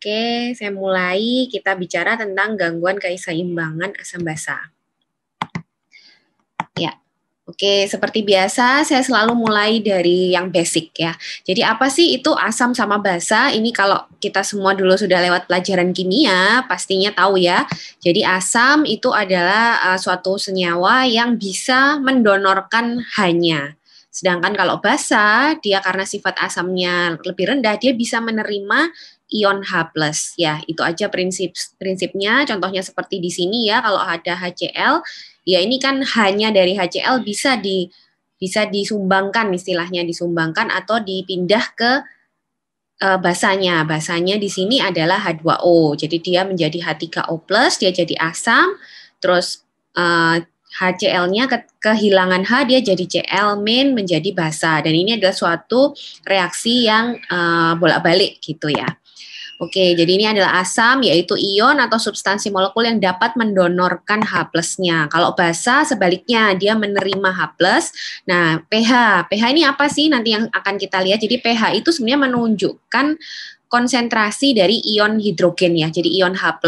Oke, saya mulai. Kita bicara tentang gangguan keseimbangan asam basa. Ya, oke. Seperti biasa, saya selalu mulai dari yang basic ya. Jadi apa sih itu asam sama basa? Ini kalau kita semua dulu sudah lewat pelajaran kimia, pastinya tahu ya. Jadi asam itu adalah suatu senyawa yang bisa mendonorkan H-nya. Sedangkan kalau basa, dia karena sifat asamnya lebih rendah, dia bisa menerima ion H+. Ya, itu aja prinsipnya. Contohnya seperti di sini ya, kalau ada HCl, ya ini kan hanya dari HCl bisa disumbangkan, istilahnya disumbangkan atau dipindah ke basanya. Basanya di sini adalah H2O. Jadi dia menjadi H3O+, dia jadi asam, terus HCl-nya kehilangan H, dia jadi Cl- menjadi basa. Dan ini adalah suatu reaksi yang bolak-balik gitu ya. Oke, jadi ini adalah asam, yaitu ion atau substansi molekul yang dapat mendonorkan H+-nya. Kalau basa sebaliknya, dia menerima H+. Nah, pH ini apa sih nanti yang akan kita lihat? Jadi pH itu sebenarnya menunjukkan konsentrasi dari ion hidrogen ya, jadi ion H+.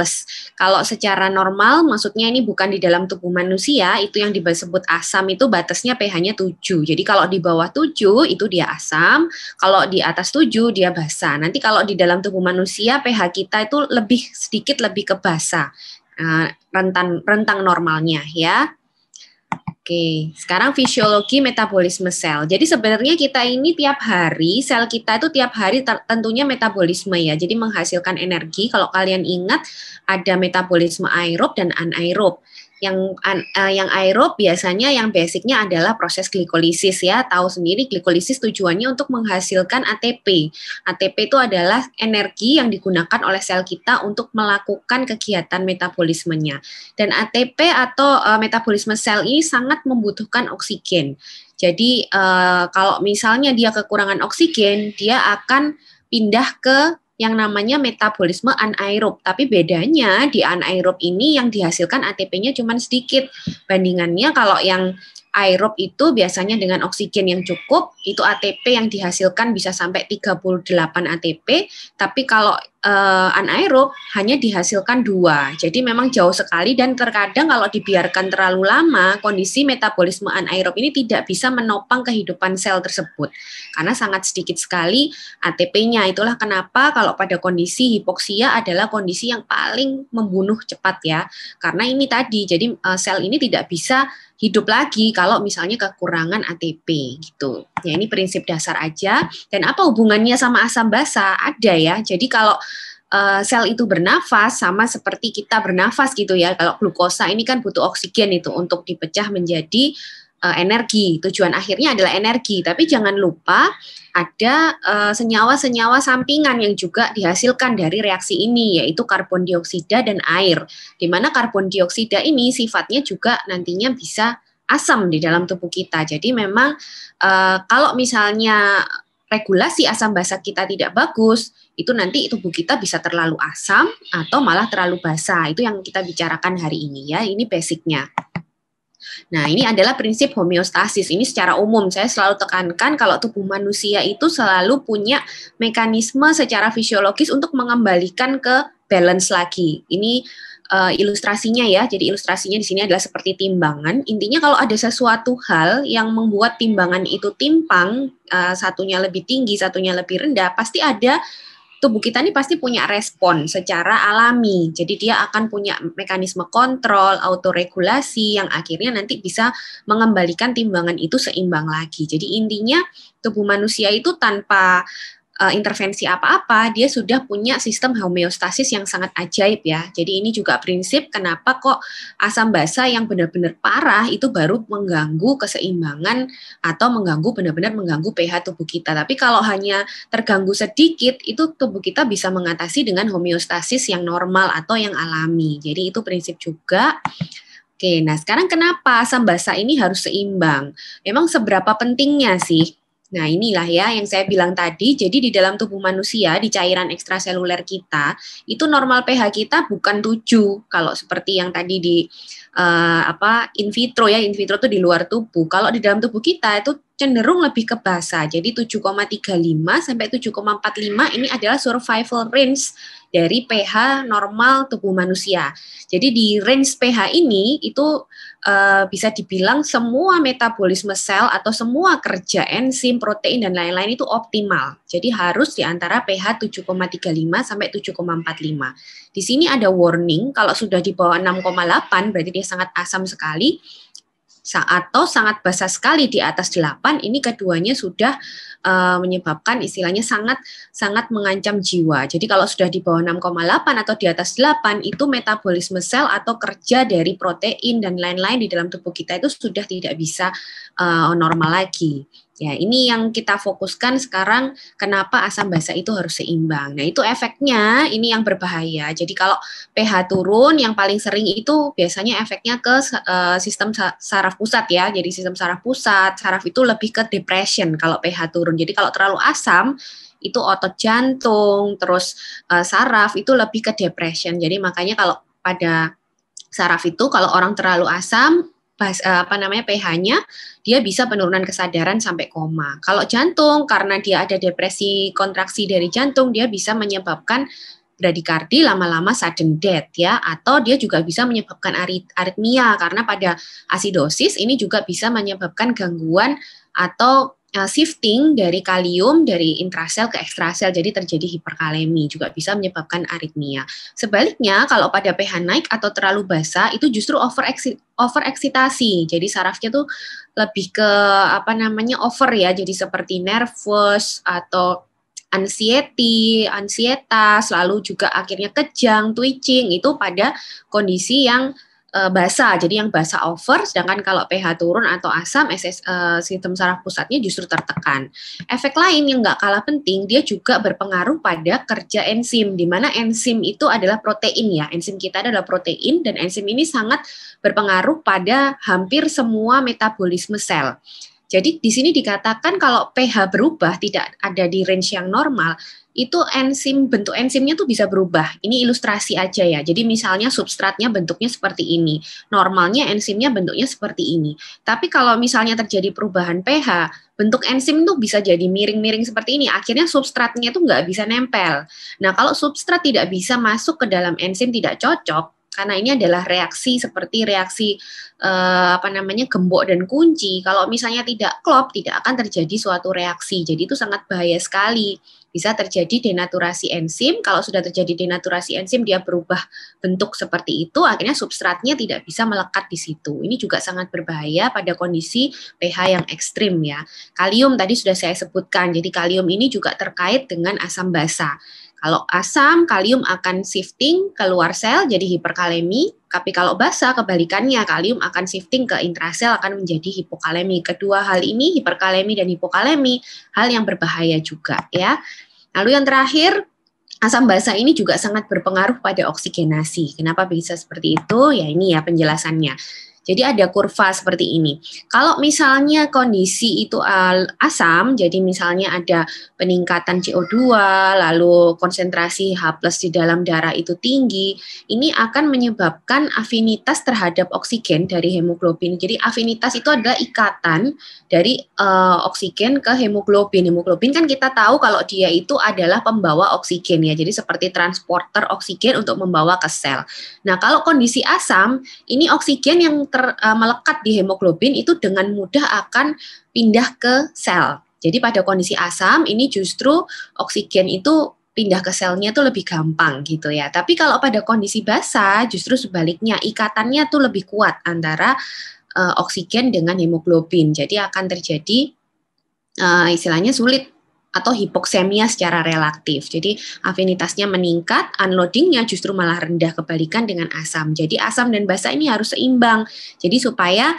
Kalau secara normal, maksudnya ini bukan di dalam tubuh manusia, itu yang disebut asam itu batasnya pH-nya 7. Jadi kalau di bawah 7 itu dia asam, kalau di atas 7 dia basa. Nanti kalau di dalam tubuh manusia pH kita itu sedikit lebih ke basa. Rentang normalnya ya. Oke, sekarang fisiologi metabolisme sel. Jadi sebenarnya kita ini tiap hari, sel kita itu tiap hari tentunya metabolisme ya. Jadi menghasilkan energi. Kalau kalian ingat ada metabolisme aerob dan anaerob. Yang aerob biasanya yang basicnya adalah proses glikolisis ya. Tahu sendiri glikolisis tujuannya untuk menghasilkan ATP. ATP itu adalah energi yang digunakan oleh sel kita untuk melakukan kegiatan metabolismenya. Dan ATP atau metabolisme sel ini sangat membutuhkan oksigen. Jadi kalau misalnya dia kekurangan oksigen, dia akan pindah ke yang namanya metabolisme anaerob. Tapi bedanya di anaerob ini yang dihasilkan ATP-nya cuma sedikit. Bandingannya kalau yang aerob itu biasanya dengan oksigen yang cukup, itu ATP yang dihasilkan bisa sampai 38 ATP, tapi kalau anaerob hanya dihasilkan 2. Jadi memang jauh sekali dan terkadang kalau dibiarkan terlalu lama, kondisi metabolisme anaerob ini tidak bisa menopang kehidupan sel tersebut. Karena sangat sedikit sekali ATP-nya. Itulah kenapa kalau pada kondisi hipoksia adalah kondisi yang paling membunuh cepat ya. Karena ini tadi, jadi sel ini tidak bisa hidup lagi kalau misalnya kekurangan ATP gitu. Ya ini prinsip dasar aja. Dan apa hubungannya sama asam basa? Ada ya. Jadi kalau sel itu bernafas sama seperti kita bernafas gitu ya. Kalau glukosa ini kan butuh oksigen itu untuk dipecah menjadi energi. Tujuan akhirnya adalah energi. Tapi jangan lupa ada senyawa-senyawa sampingan yang juga dihasilkan dari reaksi ini, yaitu karbon dioksida dan air. Di mana karbon dioksida ini sifatnya juga nantinya bisa asam di dalam tubuh kita. Jadi memang kalau misalnya regulasi asam basa kita tidak bagus, itu nanti tubuh kita bisa terlalu asam atau malah terlalu basa. Itu yang kita bicarakan hari ini ya. Ini basicnya. Nah, ini adalah prinsip homeostasis. Ini secara umum saya selalu tekankan kalau tubuh manusia itu selalu punya mekanisme secara fisiologis untuk mengembalikan ke balance lagi. Ini ilustrasinya ya. Jadi ilustrasinya di sini adalah seperti timbangan. Intinya kalau ada sesuatu hal yang membuat timbangan itu timpang, satunya lebih tinggi, satunya lebih rendah, pasti ada tubuh kita ini pasti punya respon secara alami. Jadi dia akan punya mekanisme kontrol, autoregulasi yang akhirnya nanti bisa mengembalikan timbangan itu seimbang lagi. Jadi intinya tubuh manusia itu tanpa intervensi apa-apa, dia sudah punya sistem homeostasis yang sangat ajaib ya. Jadi ini juga prinsip kenapa kok asam basa yang benar-benar parah itu baru mengganggu keseimbangan atau benar-benar mengganggu pH tubuh kita. Tapi kalau hanya terganggu sedikit, itu tubuh kita bisa mengatasi dengan homeostasis yang normal atau yang alami. Jadi itu prinsip juga. Oke, nah sekarang kenapa asam basa ini harus seimbang? Memang seberapa pentingnya sih? Nah inilah ya yang saya bilang tadi, jadi di dalam tubuh manusia, di cairan ekstraseluler kita, itu normal pH kita bukan 7, kalau seperti yang tadi in vitro ya, in vitro itu di luar tubuh. Kalau di dalam tubuh kita itu cenderung lebih ke basa. Jadi 7,35 sampai 7,45 ini adalah survival range dari pH normal tubuh manusia. Jadi di range pH ini itu bisa dibilang semua metabolisme sel atau semua kerja enzim, protein dan lain-lain itu optimal. Jadi harus di antara pH 7,35 sampai 7,45. Di sini ada warning kalau sudah di bawah 6,8 berarti dia sangat asam sekali. Atau sangat basa sekali di atas 8, ini keduanya sudah menyebabkan istilahnya sangat mengancam jiwa. Jadi kalau sudah di bawah 6,8 atau di atas 8, itu metabolisme sel atau kerja dari protein dan lain-lain di dalam tubuh kita itu sudah tidak bisa normal lagi. Ya, ini yang kita fokuskan sekarang, kenapa asam basa itu harus seimbang. Nah, itu efeknya ini yang berbahaya. Jadi kalau pH turun, yang paling sering itu biasanya efeknya ke sistem saraf pusat ya. Jadi sistem saraf pusat, saraf itu lebih ke depression kalau pH turun. Jadi kalau terlalu asam, itu otot jantung, terus saraf itu lebih ke depression. Jadi makanya kalau pada saraf itu, kalau orang terlalu asam, pH-nya dia bisa penurunan kesadaran sampai koma. Kalau jantung karena dia ada depresi kontraksi dari jantung, dia bisa menyebabkan bradikardi, lama-lama sudden death ya, atau dia juga bisa menyebabkan aritmia karena pada asidosis ini juga bisa menyebabkan gangguan atau shifting dari kalium dari intrasel ke ekstrasel, jadi terjadi hiperkalemi, juga bisa menyebabkan aritmia. Sebaliknya, kalau pada pH naik atau terlalu basa, itu justru overeksitasi, jadi sarafnya tuh lebih ke over ya, jadi seperti nervous atau ansietas, lalu juga akhirnya kejang, twitching, itu pada kondisi yang basa, jadi yang basa over, sedangkan kalau pH turun atau asam, sistem saraf pusatnya justru tertekan. Efek lain yang nggak kalah penting, dia juga berpengaruh pada kerja enzim, di mana enzim itu adalah protein ya, enzim kita adalah protein, dan enzim ini sangat berpengaruh pada hampir semua metabolisme sel. Jadi di sini dikatakan kalau pH berubah, tidak ada di range yang normal, itu bentuk enzimnya tuh bisa berubah. Ini ilustrasi aja ya. Jadi misalnya substratnya bentuknya seperti ini. Normalnya enzimnya bentuknya seperti ini. Tapi kalau misalnya terjadi perubahan pH, bentuk enzim tuh bisa jadi miring-miring seperti ini. Akhirnya substratnya tuh nggak bisa nempel. Nah, kalau substrat tidak bisa masuk ke dalam enzim, tidak cocok, karena ini adalah reaksi seperti reaksi gembok dan kunci. Kalau misalnya tidak klop, tidak akan terjadi suatu reaksi. Jadi itu sangat bahaya sekali. Bisa terjadi denaturasi enzim. Kalau sudah terjadi denaturasi enzim, dia berubah bentuk seperti itu, akhirnya substratnya tidak bisa melekat di situ. Ini juga sangat berbahaya pada kondisi pH yang ekstrim ya. Kalium tadi sudah saya sebutkan. Jadi kalium ini juga terkait dengan asam basa. Kalau asam, kalium akan shifting keluar sel jadi hiperkalemi, tapi kalau basa kebalikannya, kalium akan shifting ke intrasel akan menjadi hipokalemi. Kedua hal ini, hiperkalemi dan hipokalemi, hal yang berbahaya juga ya. Lalu yang terakhir, asam basa ini juga sangat berpengaruh pada oksigenasi. Kenapa bisa seperti itu? Ya ini ya penjelasannya. Jadi ada kurva seperti ini. Kalau misalnya kondisi itu asam, jadi misalnya ada peningkatan CO2, lalu konsentrasi H+ di dalam darah itu tinggi, ini akan menyebabkan afinitas terhadap oksigen dari hemoglobin. Jadi afinitas itu adalah ikatan dari oksigen ke hemoglobin. Hemoglobin kan kita tahu kalau dia itu adalah pembawa oksigen ya, jadi seperti transporter oksigen untuk membawa ke sel. Nah, kalau kondisi asam, ini oksigen yang melekat di hemoglobin itu dengan mudah akan pindah ke sel. Jadi pada kondisi asam ini justru oksigen itu pindah ke selnya tuh lebih gampang gitu ya. Tapi kalau pada kondisi basa justru sebaliknya, ikatannya tuh lebih kuat antara oksigen dengan hemoglobin. Jadi akan terjadi istilahnya sulit atau hipoksemia secara relatif. Jadi afinitasnya meningkat, unloadingnya justru malah rendah, kebalikan dengan asam. Jadi asam dan basa ini harus seimbang. Jadi supaya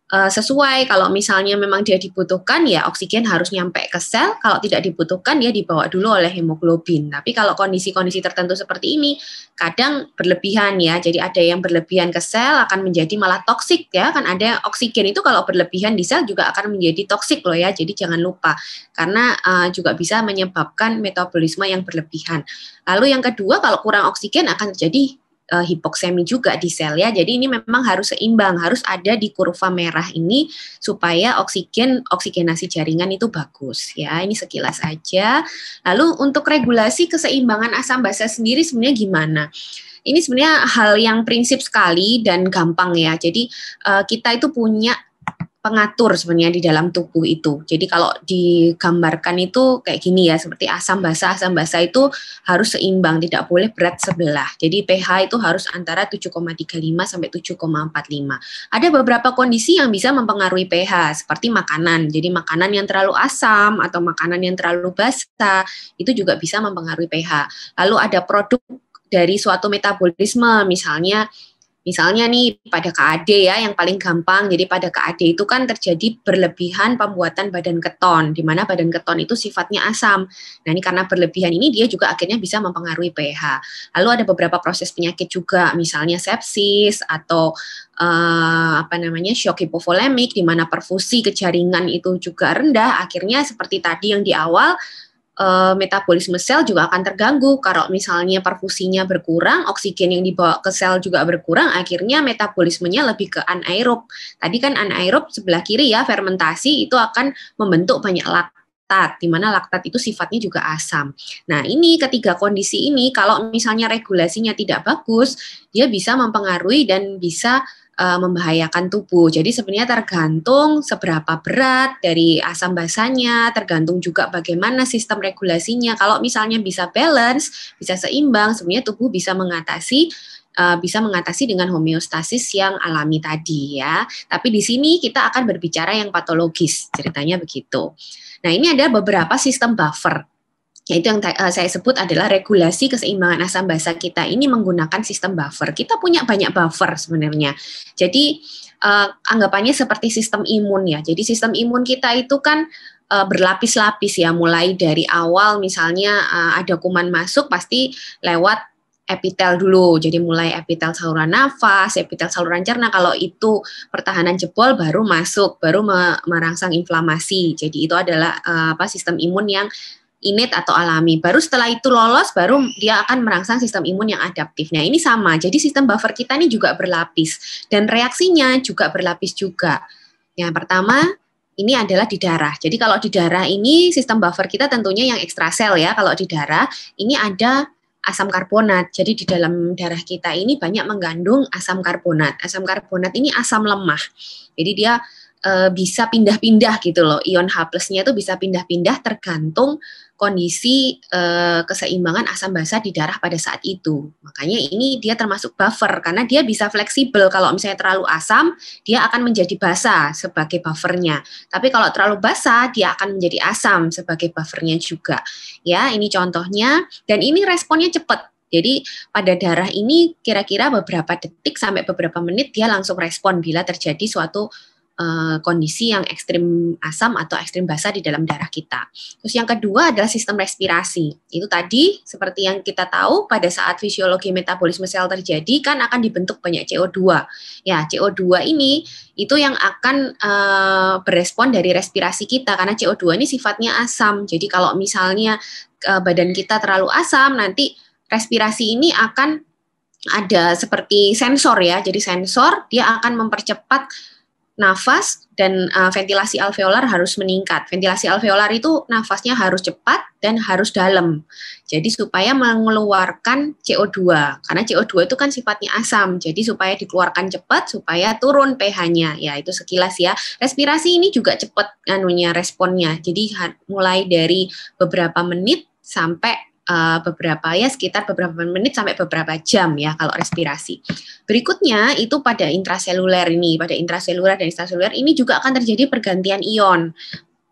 sesuai, kalau misalnya memang dia dibutuhkan ya oksigen harus nyampe ke sel, kalau tidak dibutuhkan dia dibawa dulu oleh hemoglobin. Tapi kalau kondisi-kondisi tertentu seperti ini kadang berlebihan ya, jadi ada yang berlebihan ke sel akan menjadi malah toksik ya, kan ada oksigen itu kalau berlebihan di sel juga akan menjadi toksik loh ya, jadi jangan lupa karena juga bisa menyebabkan metabolisme yang berlebihan. Lalu yang kedua, kalau kurang oksigen akan terjadi hipoksemi juga di sel ya. Jadi ini memang harus seimbang, harus ada di kurva merah ini supaya oksigenasi jaringan itu bagus ya. Ini sekilas aja. Lalu untuk regulasi keseimbangan asam basa sendiri sebenarnya gimana? Ini sebenarnya hal yang prinsip sekali dan gampang ya. Jadi kita itu punya pengatur sebenarnya di dalam tubuh itu. Jadi kalau digambarkan itu kayak gini ya, seperti asam basa itu harus seimbang, tidak boleh berat sebelah. Jadi pH itu harus antara 7,35 sampai 7,45. Ada beberapa kondisi yang bisa mempengaruhi pH, seperti makanan. Jadi makanan yang terlalu asam atau makanan yang terlalu basa itu juga bisa mempengaruhi pH. Lalu ada produk dari suatu metabolisme, Misalnya nih pada KAD ya yang paling gampang. Jadi pada KAD itu kan terjadi berlebihan pembuatan badan keton, di mana badan keton itu sifatnya asam. Nah ini karena berlebihan ini dia juga akhirnya bisa mempengaruhi pH. Lalu ada beberapa proses penyakit juga, misalnya sepsis atau shock hipovolemik, di mana perfusi ke jaringan itu juga rendah. Akhirnya seperti tadi yang di awal, metabolisme sel juga akan terganggu. Kalau misalnya perfusinya berkurang, oksigen yang dibawa ke sel juga berkurang, akhirnya metabolismenya lebih ke anaerob. Tadi kan anaerob sebelah kiri ya, fermentasi itu akan membentuk banyak laktat, di mana laktat itu sifatnya juga asam. Nah, ini ketiga kondisi ini kalau misalnya regulasinya tidak bagus, dia bisa mempengaruhi dan bisa membahayakan tubuh. Jadi sebenarnya tergantung seberapa berat dari asam basanya, tergantung juga bagaimana sistem regulasinya. Kalau misalnya bisa balance, bisa seimbang, sebenarnya tubuh bisa mengatasi dengan homeostasis yang alami tadi ya. Tapi di sini kita akan berbicara yang patologis, ceritanya begitu. Nah, ini ada beberapa sistem buffer. Yaitu yang saya sebut adalah regulasi keseimbangan asam basa kita ini menggunakan sistem buffer. Kita punya banyak buffer sebenarnya. Jadi anggapannya seperti sistem imun ya. Jadi sistem imun kita itu kan berlapis-lapis ya, mulai dari awal misalnya ada kuman masuk pasti lewat epitel dulu. Jadi mulai epitel saluran nafas, epitel saluran cerna. Kalau itu pertahanan jebol baru masuk, baru merangsang inflamasi. Jadi itu adalah sistem imun yang innate atau alami. Baru setelah itu lolos, baru dia akan merangsang sistem imun yang adaptif. Nah, ini sama. Jadi sistem buffer kita ini juga berlapis. Dan reaksinya juga berlapis juga. Yang pertama, ini adalah di darah. Jadi kalau di darah ini, sistem buffer kita tentunya yang ekstrasel ya. Kalau di darah, ini ada asam karbonat. Jadi di dalam darah kita ini banyak mengandung asam karbonat. Asam karbonat ini asam lemah. Jadi dia bisa pindah-pindah gitu loh. Ion H plus-nya itu bisa pindah-pindah tergantung kondisi keseimbangan asam basa di darah pada saat itu. Makanya ini dia termasuk buffer karena dia bisa fleksibel. Kalau misalnya terlalu asam, dia akan menjadi basa sebagai buffernya. Tapi kalau terlalu basa, dia akan menjadi asam sebagai buffernya juga. Ya, ini contohnya. Dan ini responnya cepat. Jadi pada darah ini kira-kira beberapa detik sampai beberapa menit dia langsung respon bila terjadi suatu kondisi yang ekstrim asam atau ekstrim basa di dalam darah kita. Terus yang kedua adalah sistem respirasi. Itu tadi seperti yang kita tahu pada saat fisiologi metabolisme sel terjadi kan akan dibentuk banyak CO2. Ya, CO2 ini itu yang akan berespon dari respirasi kita karena CO2 ini sifatnya asam. Jadi kalau misalnya badan kita terlalu asam, nanti respirasi ini akan ada seperti sensor ya. Jadi sensor dia akan mempercepat nafas dan ventilasi alveolar harus meningkat. Ventilasi alveolar itu nafasnya harus cepat dan harus dalam. Jadi supaya mengeluarkan CO2. Karena CO2 itu kan sifatnya asam. Jadi supaya dikeluarkan cepat, supaya turun pH-nya. Ya itu sekilas ya. Respirasi ini juga cepat responnya. Jadi mulai dari beberapa menit sampai sekitar beberapa menit sampai beberapa jam ya kalau respirasi. Berikutnya itu pada intraseluler ini, pada intraseluler dan ekstraseluler ini juga akan terjadi pergantian ion.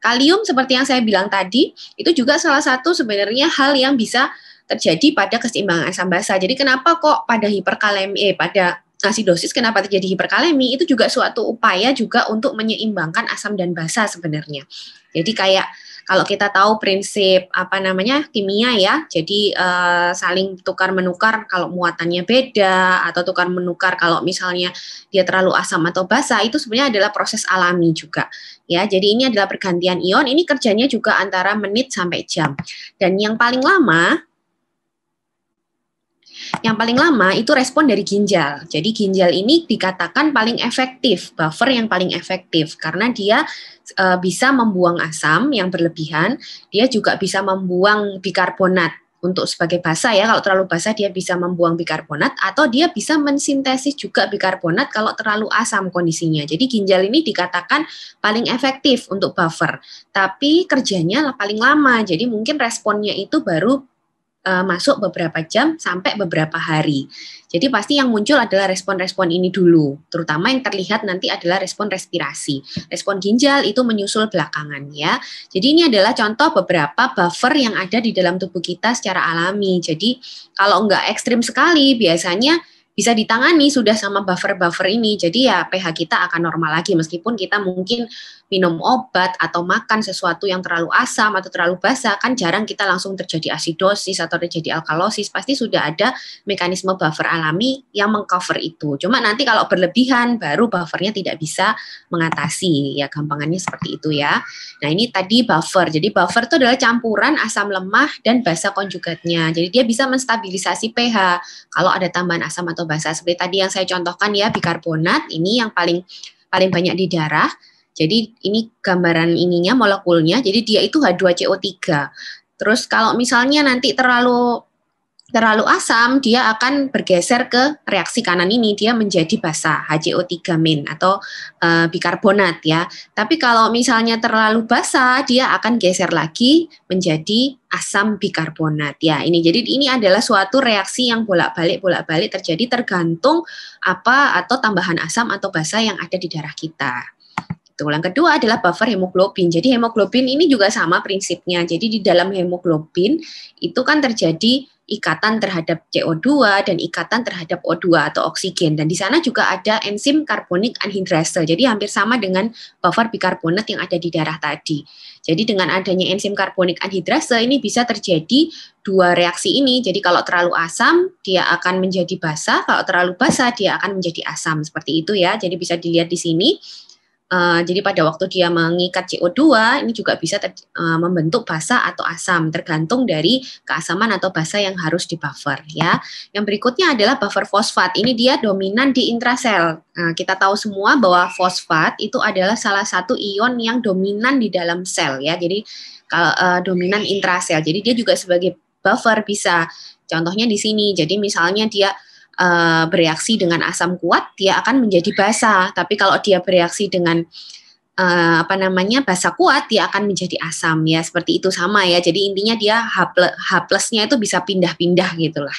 Kalium seperti yang saya bilang tadi, itu juga salah satu sebenarnya hal yang bisa terjadi pada keseimbangan asam basa. Jadi kenapa kok pada hiperkalemi, pada asidosis kenapa terjadi hiperkalemi, itu juga suatu upaya juga untuk menyeimbangkan asam dan basa sebenarnya. Jadi kayak kalau kita tahu prinsip kimia ya, jadi saling tukar menukar kalau muatannya beda atau tukar menukar kalau misalnya dia terlalu asam atau basa itu sebenarnya adalah proses alami juga ya. Jadi ini adalah pergantian ion, ini kerjanya juga antara menit sampai jam. Dan yang paling lama Yang paling lama itu respon dari ginjal. Jadi ginjal ini dikatakan paling efektif, buffer yang paling efektif karena dia bisa membuang asam yang berlebihan, dia juga bisa membuang bikarbonat untuk sebagai basa ya, kalau terlalu basah dia bisa membuang bikarbonat atau dia bisa mensintesis juga bikarbonat kalau terlalu asam kondisinya. Jadi ginjal ini dikatakan paling efektif untuk buffer, tapi kerjanya paling lama. Jadi mungkin responnya itu baru masuk beberapa jam sampai beberapa hari. Jadi pasti yang muncul adalah respon-respon ini dulu, terutama yang terlihat nanti adalah respon respirasi. Respon ginjal itu menyusul belakangan ya. Jadi ini adalah contoh beberapa buffer yang ada di dalam tubuh kita secara alami. Jadi kalau enggak ekstrim sekali, biasanya bisa ditangani sudah sama buffer-buffer ini. Jadi ya pH kita akan normal lagi meskipun kita mungkin minum obat atau makan sesuatu yang terlalu asam atau terlalu basa, kan jarang kita langsung terjadi asidosis atau terjadi alkalosis, pasti sudah ada mekanisme buffer alami yang mengcover itu. Cuma nanti kalau berlebihan baru buffernya tidak bisa mengatasi, ya gampangannya seperti itu ya. Nah ini tadi buffer, jadi buffer itu adalah campuran asam lemah dan basa konjugatnya, jadi dia bisa menstabilisasi pH kalau ada tambahan asam atau basa. Seperti tadi yang saya contohkan ya, bikarbonat ini yang paling banyak di darah. Jadi ini gambaran ininya molekulnya. Jadi dia itu H2CO3. Terus kalau misalnya nanti terlalu asam, dia akan bergeser ke reaksi kanan ini, dia menjadi basa, HCO3- atau bikarbonat ya. Tapi kalau misalnya terlalu basa, dia akan geser lagi menjadi asam bikarbonat ya. Jadi ini adalah suatu reaksi yang bolak-balik terjadi tergantung apa atau tambahan asam atau basa yang ada di darah kita. Yang kedua adalah buffer hemoglobin. Jadi hemoglobin ini juga sama prinsipnya. Jadi di dalam hemoglobin itu kan terjadi ikatan terhadap CO2 dan ikatan terhadap O2 atau oksigen. Dan di sana juga ada enzim carbonic anhydrase. Jadi hampir sama dengan buffer bikarbonat yang ada di darah tadi. Jadi dengan adanya enzim carbonic anhydrase ini bisa terjadi dua reaksi ini. Jadi kalau terlalu asam dia akan menjadi basa, kalau terlalu basa dia akan menjadi asam. Seperti itu ya. Jadi bisa dilihat di sini. Jadi pada waktu dia mengikat CO2 ini juga bisa membentuk basa atau asam tergantung dari keasaman atau basa yang harus dibuffer ya. Yang berikutnya adalah buffer fosfat. Ini dia dominan di intrasel. Kita tahu semua bahwa fosfat itu adalah salah satu ion yang dominan di dalam sel ya. Jadi dominan intrasel. Jadi dia juga sebagai buffer bisa. Contohnya di sini. Jadi misalnya dia bereaksi dengan asam kuat, dia akan menjadi basa. Tapi kalau dia bereaksi dengan basa kuat, dia akan menjadi asam ya. Seperti itu sama ya. Jadi intinya dia H+-nya itu bisa pindah-pindah gitulah.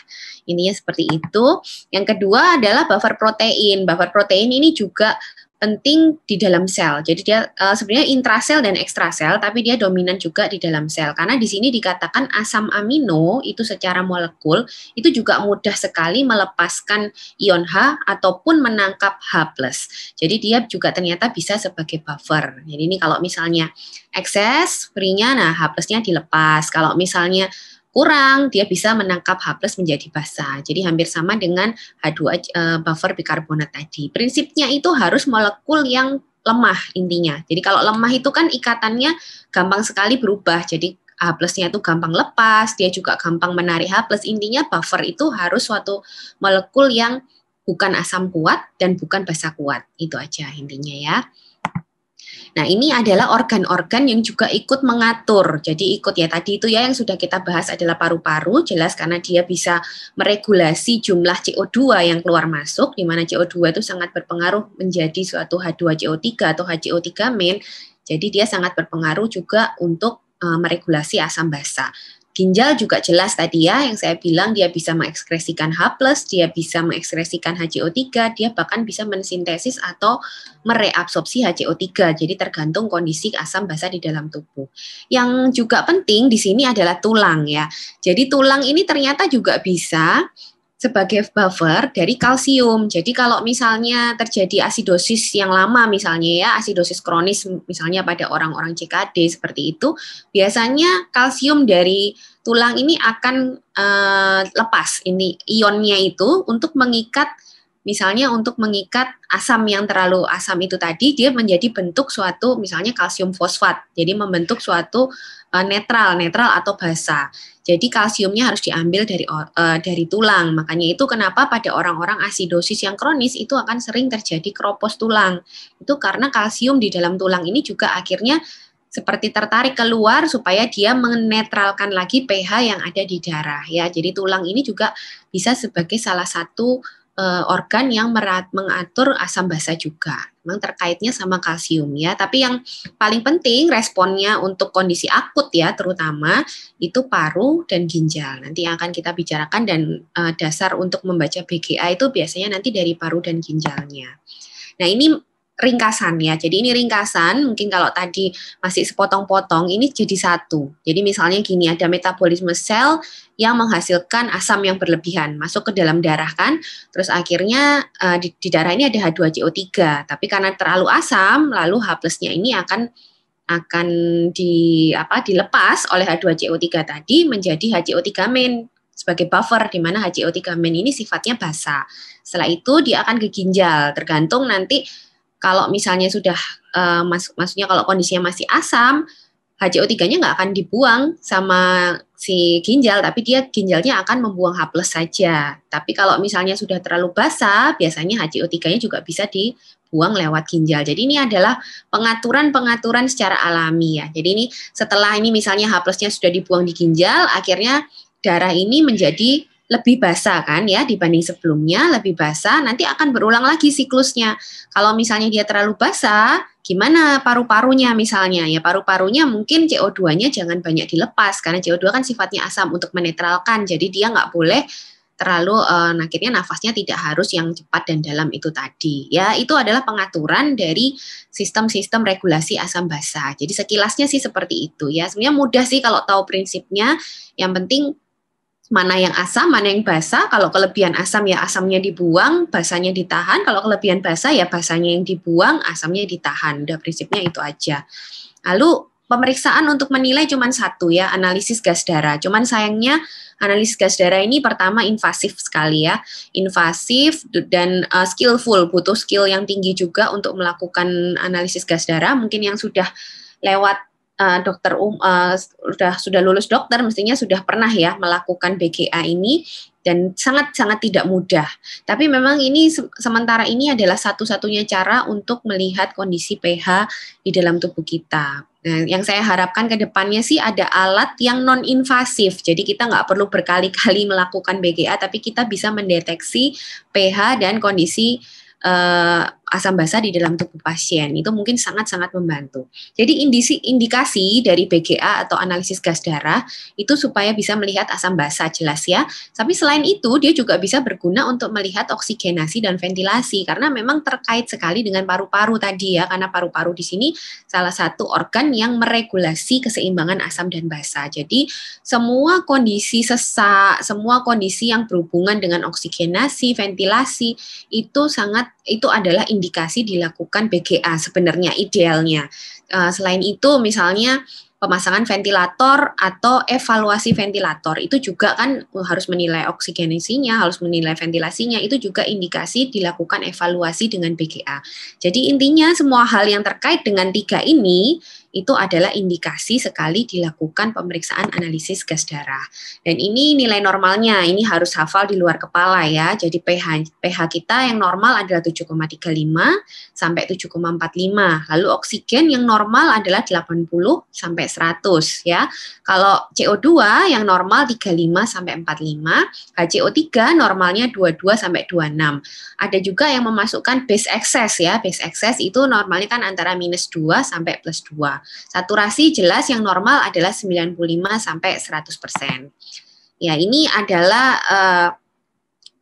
Intinya seperti itu. Yang kedua adalah buffer protein. Buffer protein ini juga penting di dalam sel. Jadi dia sebenarnya intrasel dan ekstrasel, tapi dia dominan juga di dalam sel. Karena di sini dikatakan asam amino itu secara molekul itu juga mudah sekali melepaskan ion H ataupun menangkap H+. Jadi dia juga ternyata bisa sebagai buffer. Jadi ini kalau misalnya ekses free-nya, nah H+-nya dilepas. Kalau misalnya kurang, dia bisa menangkap H+ menjadi basa. Jadi hampir sama dengan H2 buffer bikarbonat tadi. Prinsipnya itu harus molekul yang lemah intinya. Jadi kalau lemah itu kan ikatannya gampang sekali berubah. Jadi H+-nya itu gampang lepas, dia juga gampang menarik H+. Intinya buffer itu harus suatu molekul yang bukan asam kuat dan bukan basa kuat. Itu aja intinya ya. Nah, ini adalah organ-organ yang juga ikut mengatur. Jadi ikut ya tadi itu ya yang sudah kita bahas adalah paru-paru, jelas karena dia bisa meregulasi jumlah CO2 yang keluar masuk, di mana CO2 itu sangat berpengaruh menjadi suatu H2CO3 atau HCO3-. Jadi dia sangat berpengaruh juga untuk meregulasi asam basa. Ginjal juga jelas tadi ya, yang saya bilang dia bisa mengekskresikan H+, dia bisa mengekskresikan HCO3, dia bahkan bisa mensintesis atau mereabsorpsi HCO3. Jadi tergantung kondisi asam basa di dalam tubuh. Yang juga penting di sini adalah tulang ya. Jadi tulang ini ternyata juga bisa sebagai buffer dari kalsium. Jadi kalau misalnya terjadi asidosis yang lama misalnya ya, asidosis kronis misalnya pada orang-orang CKD seperti itu, biasanya kalsium dari tulang ini akan lepas ini ionnya itu untuk mengikat misalnya untuk mengikat asam yang terlalu asam itu tadi, dia menjadi bentuk suatu misalnya kalsium fosfat. Jadi membentuk suatu netral atau basa. Jadi kalsiumnya harus diambil dari tulang. Makanya itu kenapa pada orang-orang asidosis yang kronis itu akan sering terjadi keropos tulang. Itu karena kalsium di dalam tulang ini juga akhirnya seperti tertarik keluar supaya dia menetralkan lagi pH yang ada di darah ya. Jadi tulang ini juga bisa sebagai salah satu organ yang mengatur asam basa juga. Memang terkaitnya sama kalsium ya. Tapi yang paling penting responnya untuk kondisi akut ya, terutama itu paru dan ginjal. Nanti yang akan kita bicarakan dan dasar untuk membaca BGA itu biasanya nanti dari paru dan ginjalnya. Nah ini ringkasan ya. Jadi ini ringkasan, mungkin kalau tadi masih sepotong-potong, ini jadi satu. Jadi misalnya gini, ada metabolisme sel yang menghasilkan asam yang berlebihan, masuk ke dalam darah kan, terus akhirnya di darah ini ada H2CO3, tapi karena terlalu asam, lalu H+-nya ini akan dilepas oleh H2CO3 tadi menjadi HCO3- sebagai buffer, di mana HCO3- ini sifatnya basa. Setelah itu dia akan ke ginjal, tergantung nanti kalau misalnya sudah maksudnya kalau kondisinya masih asam, HCO3-nya nggak akan dibuang sama si ginjal, tapi ginjalnya akan membuang H+ saja. Tapi kalau misalnya sudah terlalu basa, biasanya HCO3-nya juga bisa dibuang lewat ginjal. Jadi ini adalah pengaturan secara alami ya. Jadi ini setelah ini misalnya H+-nya sudah dibuang di ginjal, akhirnya darah ini menjadi lebih basah kan ya dibanding sebelumnya, lebih basah, nanti akan berulang lagi siklusnya. Kalau misalnya dia terlalu basah, gimana paru-parunya misalnya? Ya paru-parunya mungkin CO2-nya jangan banyak dilepas, karena CO2 kan sifatnya asam untuk menetralkan, jadi dia nggak boleh terlalu akhirnya nafasnya tidak harus yang cepat dan dalam itu tadi. Ya itu adalah pengaturan dari sistem-sistem regulasi asam basa. Jadi sekilasnya sih seperti itu ya. Sebenarnya mudah sih kalau tahu prinsipnya, yang penting mana yang asam, mana yang basa. Kalau kelebihan asam ya asamnya dibuang, basanya ditahan. Kalau kelebihan basa ya basanya yang dibuang, asamnya ditahan. Udah prinsipnya itu aja. Lalu pemeriksaan untuk menilai cuma satu ya, analisis gas darah. Cuman sayangnya analisis gas darah ini pertama invasif sekali ya. Invasif dan skillful, butuh skill yang tinggi juga untuk melakukan analisis gas darah. Mungkin yang sudah lewat dokter sudah lulus dokter mestinya sudah pernah ya melakukan BGA ini, dan sangat-sangat tidak mudah. Tapi memang ini sementara ini adalah satu-satunya cara untuk melihat kondisi pH di dalam tubuh kita. Nah, yang saya harapkan ke depannya sih ada alat yang non-invasif. Jadi kita nggak perlu berkali-kali melakukan BGA, tapi kita bisa mendeteksi pH dan kondisi asam basa di dalam tubuh pasien. Itu mungkin sangat-sangat membantu. Jadi indikasi dari BGA atau analisis gas darah itu supaya bisa melihat asam basa jelas ya. Tapi selain itu dia juga bisa berguna untuk melihat oksigenasi dan ventilasi, karena memang terkait sekali dengan paru-paru tadi ya, karena paru-paru di sini salah satu organ yang meregulasi keseimbangan asam dan basa. Jadi semua kondisi sesak, semua kondisi yang berhubungan dengan oksigenasi, ventilasi itu adalah indikasi dilakukan BGA sebenarnya idealnya. Selain itu misalnya pemasangan ventilator atau evaluasi ventilator itu juga kan harus menilai oksigenasinya, harus menilai ventilasinya, itu juga indikasi dilakukan evaluasi dengan BGA. Jadi intinya semua hal yang terkait dengan tiga ini itu adalah indikasi sekali dilakukan pemeriksaan analisis gas darah. Dan ini nilai normalnya, ini harus hafal di luar kepala ya. Jadi pH kita yang normal adalah 7,35 sampai 7,45. Lalu oksigen yang normal adalah 80 sampai 100 ya. Kalau CO2 yang normal 35 sampai 45, HCO3 normalnya 22 sampai 26. Ada juga yang memasukkan base excess ya. Base excess itu normalnya kan antara -2 sampai +2. Saturasi jelas yang normal adalah 95 sampai 100%. Ya, ini adalah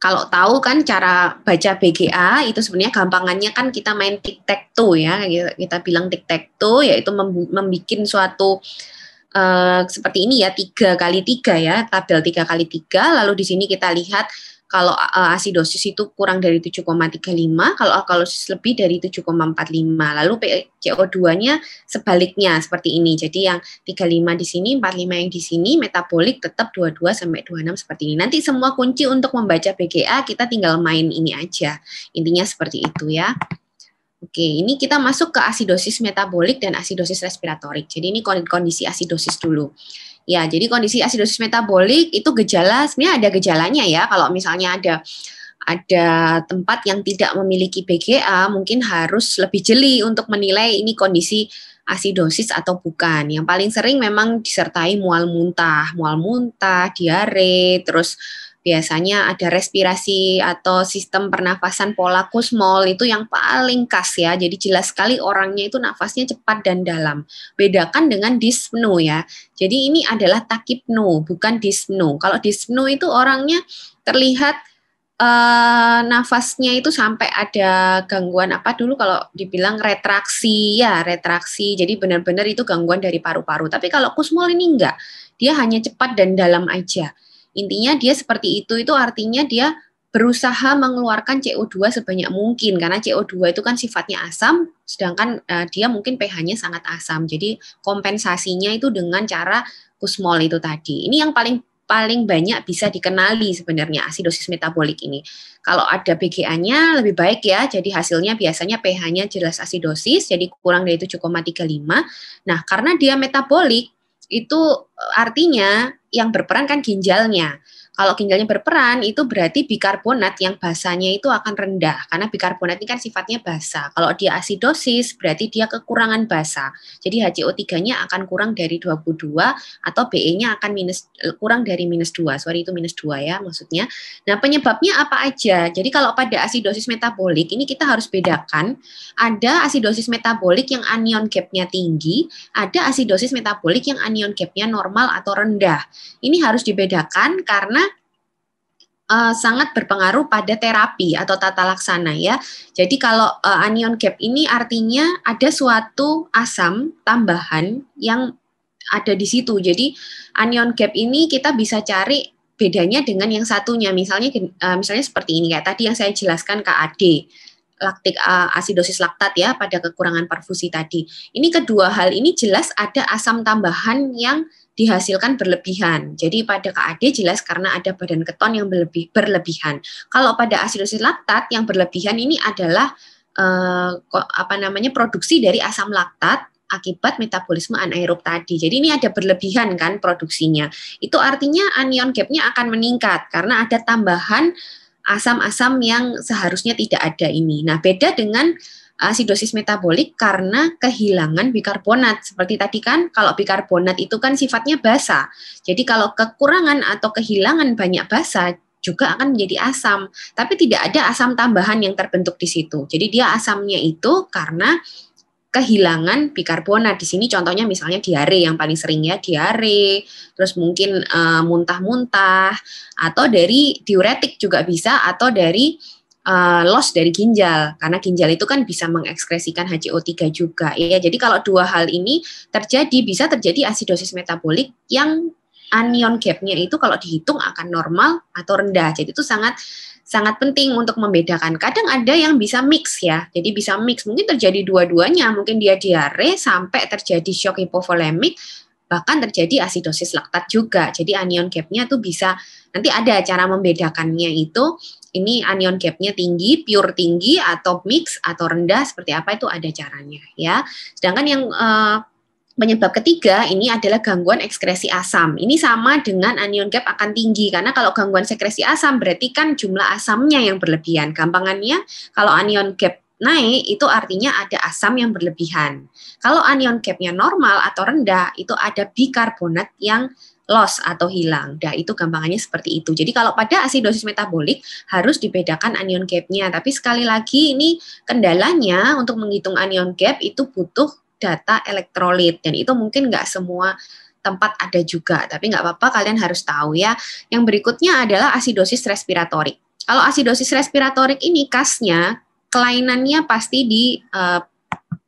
kalau tahu kan cara baca BGA itu sebenarnya gampangannya kan kita main tic-tac-toe ya, kita bilang tic-tac-toe yaitu membuat suatu seperti ini ya, 3x3 ya, tabel 3x3, lalu di sini kita lihat Kalau asidosis itu kurang dari 7,35, kalau alkalosis lebih dari 7,45. Lalu CO2-nya sebaliknya seperti ini. Jadi yang 35 di sini, 45 yang di sini, metabolik tetap 22 sampai 26 seperti ini. Nanti semua kunci untuk membaca BGA kita tinggal main ini aja. Intinya seperti itu ya. Oke, ini kita masuk ke asidosis metabolik dan asidosis respiratorik. Jadi ini kondisi asidosis dulu. Ya, jadi kondisi asidosis metabolik itu gejala, sebenarnya ada gejalanya ya. Kalau misalnya ada tempat yang tidak memiliki BGA, mungkin harus lebih jeli untuk menilai ini kondisi asidosis atau bukan. Yang paling sering memang disertai mual muntah, diare, terus biasanya ada respirasi atau sistem pernafasan pola Kussmaul itu yang paling khas ya. Jadi jelas sekali orangnya itu nafasnya cepat dan dalam. Bedakan dengan dyspnea ya. Jadi ini adalah tachypnea, bukan dyspnea. Kalau dyspnea itu orangnya terlihat nafasnya itu sampai ada gangguan apa dulu kalau dibilang retraksi ya, retraksi. Jadi benar-benar itu gangguan dari paru-paru. Tapi kalau Kussmaul ini enggak. Dia hanya cepat dan dalam aja. Intinya dia seperti itu artinya dia berusaha mengeluarkan CO2 sebanyak mungkin karena CO2 itu kan sifatnya asam, sedangkan dia mungkin pH-nya sangat asam. Jadi kompensasinya itu dengan cara Kussmaul itu tadi. Ini yang paling banyak bisa dikenali sebenarnya asidosis metabolik ini. Kalau ada BGA-nya lebih baik ya, jadi hasilnya biasanya pH-nya jelas asidosis, jadi kurang dari 7,35. Nah, karena dia metabolik, itu artinya yang berperan kan ginjalnya. Kalau ginjalnya berperan, itu berarti bikarbonat yang basanya itu akan rendah. Karena bikarbonat ini kan sifatnya basa. Kalau dia asidosis, berarti dia kekurangan basa. Jadi HCO3-nya akan kurang dari 22, atau BE-nya akan kurang dari -2. Sorry, itu -2 ya maksudnya. Nah, penyebabnya apa aja? Jadi kalau pada asidosis metabolik, ini kita harus bedakan. Ada asidosis metabolik yang anion gap-nya tinggi, ada asidosis metabolik yang anion gap-nya normal atau rendah. Ini harus dibedakan karena sangat berpengaruh pada terapi atau tata laksana ya. Jadi kalau anion gap ini artinya ada suatu asam tambahan yang ada di situ. Jadi anion gap ini kita bisa cari bedanya dengan yang satunya. Misalnya seperti ini kayak tadi yang saya jelaskan KAD. Laktik asidosis laktat ya pada kekurangan perfusi tadi. Ini kedua hal ini jelas ada asam tambahan yang dihasilkan berlebihan. Jadi pada KAD jelas karena ada badan keton yang berlebihan. Kalau pada asidosis laktat yang berlebihan ini adalah produksi dari asam laktat akibat metabolisme anaerob tadi. Jadi ini ada berlebihan kan produksinya. Itu artinya anion gap-nya akan meningkat karena ada tambahan asam-asam yang seharusnya tidak ada ini. Nah, beda dengan asidosis metabolik karena kehilangan bikarbonat. Seperti tadi kan, kalau bikarbonat itu kan sifatnya basa. Jadi kalau kekurangan atau kehilangan banyak basa, juga akan menjadi asam. Tapi tidak ada asam tambahan yang terbentuk di situ. Jadi dia asamnya itu karena kehilangan bikarbonat. Di sini contohnya misalnya diare yang paling sering ya, diare, terus mungkin muntah-muntah, atau dari diuretik juga bisa, atau dari loss dari ginjal, karena ginjal itu kan bisa mengekskresikan HCO3 juga. Ya, jadi kalau dua hal ini terjadi, bisa terjadi asidosis metabolik yang anion gap-nya itu kalau dihitung akan normal atau rendah. Jadi itu sangat penting untuk membedakan. Kadang ada yang bisa mix ya, jadi bisa mix, mungkin terjadi dua-duanya, mungkin dia diare sampai terjadi shock hipovolemik, bahkan terjadi asidosis laktat juga. Jadi anion gap-nya tuh bisa, nanti ada cara membedakannya itu, ini anion gap-nya tinggi, pure tinggi, atau mix, atau rendah, seperti apa itu ada caranya ya. Sedangkan yang penyebab ketiga ini adalah gangguan ekskresi asam. Ini sama dengan anion gap akan tinggi, karena kalau gangguan sekresi asam berarti kan jumlah asamnya yang berlebihan. Gampangannya kalau anion gap naik itu artinya ada asam yang berlebihan. Kalau anion gap-nya normal atau rendah itu ada bikarbonat yang loss atau hilang. Nah, itu gampangannya seperti itu. Jadi kalau pada asidosis metabolik harus dibedakan anion gap-nya. Tapi sekali lagi ini kendalanya untuk menghitung anion gap itu butuh data elektrolit, dan itu mungkin nggak semua tempat ada juga, tapi nggak apa-apa, kalian harus tahu ya. Yang berikutnya adalah asidosis respiratorik. Kalau asidosis respiratorik ini khasnya kelainannya pasti di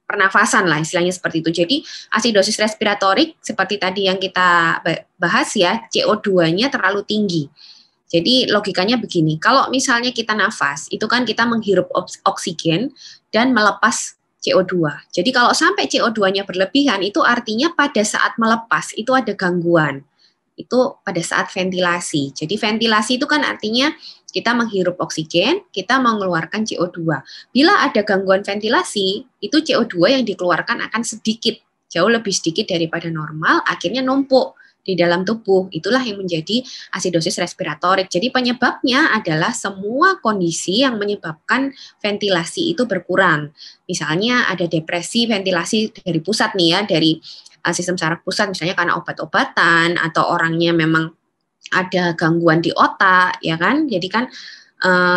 pernafasan lah, istilahnya seperti itu. Jadi asidosis respiratorik seperti tadi yang kita bahas ya, CO2-nya terlalu tinggi. Jadi logikanya begini, kalau misalnya kita nafas, itu kan kita menghirup oksigen dan melepas CO2. Jadi kalau sampai CO2-nya berlebihan, itu artinya pada saat melepas itu ada gangguan. Itu pada saat ventilasi. Jadi ventilasi itu kan artinya kita menghirup oksigen, kita mengeluarkan CO2. Bila ada gangguan ventilasi, itu CO2 yang dikeluarkan akan sedikit, jauh lebih sedikit daripada normal, akhirnya numpuk di dalam tubuh. Itulah yang menjadi asidosis respiratorik. Jadi penyebabnya adalah semua kondisi yang menyebabkan ventilasi itu berkurang. Misalnya ada depresi ventilasi dari pusat nih ya, dari sistem saraf pusat, misalnya karena obat-obatan atau orangnya memang ada gangguan di otak, ya kan? Jadi kan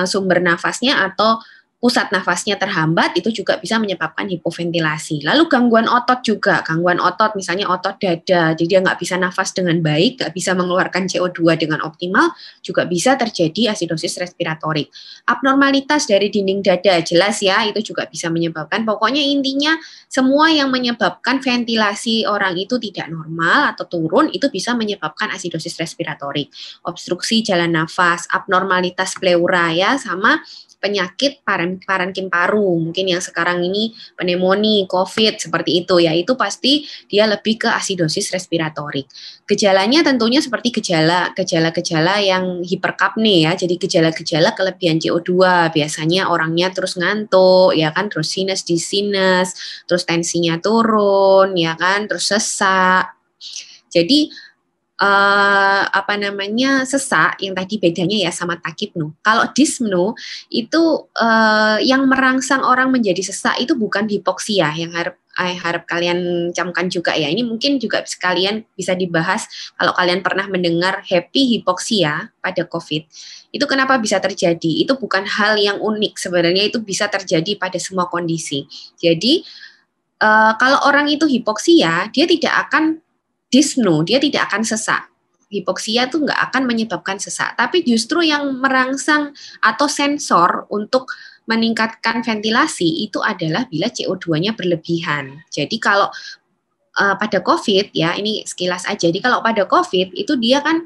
sumber nafasnya atau pusat nafasnya terhambat, itu juga bisa menyebabkan hipoventilasi. Lalu gangguan otot juga, gangguan otot misalnya otot dada, jadi dia nggak bisa nafas dengan baik, nggak bisa mengeluarkan CO2 dengan optimal, juga bisa terjadi asidosis respiratorik. Abnormalitas dari dinding dada, jelas ya, itu juga bisa menyebabkan, pokoknya intinya semua yang menyebabkan ventilasi orang itu tidak normal atau turun, itu bisa menyebabkan asidosis respiratorik. Obstruksi jalan nafas, abnormalitas pleura ya, sama penyakit parenkim paru, mungkin yang sekarang ini pneumonia, COVID, seperti itu ya, itu pasti dia lebih ke asidosis respiratorik. Gejalanya tentunya seperti gejala-gejala yang hiperkapne ya, jadi gejala-gejala kelebihan CO2, biasanya orangnya terus ngantuk, ya kan, terus sinus disinus, terus tensinya turun, ya kan, terus sesak. Jadi sesak yang tadi bedanya ya sama takipno. Kalau dyspno itu yang merangsang orang menjadi sesak itu bukan hipoksia, yang harap kalian camkan juga ya. Ini mungkin juga sekalian bisa dibahas kalau kalian pernah mendengar happy hipoksia pada COVID. Itu kenapa bisa terjadi? Itu bukan hal yang unik, sebenarnya itu bisa terjadi pada semua kondisi. Jadi kalau orang itu hipoksia, dia tidak akan dyspno, dia tidak akan sesak. Hipoksia itu nggak akan menyebabkan sesak, tapi justru yang merangsang atau sensor untuk meningkatkan ventilasi itu adalah bila CO2-nya berlebihan. Jadi kalau pada COVID ya, ini sekilas aja. Jadi kalau pada COVID itu dia kan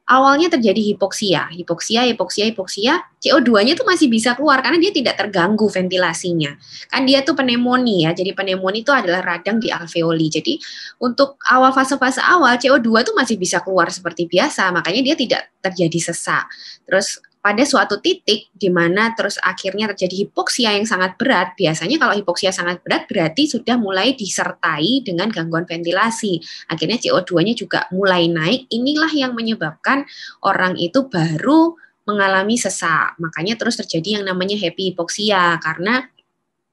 awalnya terjadi hipoksia, CO2-nya tuh masih bisa keluar karena dia tidak terganggu ventilasinya. Kan dia tuh pneumonia ya, jadi pneumonia itu adalah radang di alveoli. Jadi untuk awal fase-fase awal CO2 tuh masih bisa keluar seperti biasa, makanya dia tidak terjadi sesak. Terus pada suatu titik di mana terus akhirnya terjadi hipoksia yang sangat berat, biasanya kalau hipoksia sangat berat berarti sudah mulai disertai dengan gangguan ventilasi. Akhirnya CO2-nya juga mulai naik, inilah yang menyebabkan orang itu baru mengalami sesak. Makanya terus terjadi yang namanya happy hipoksia, karena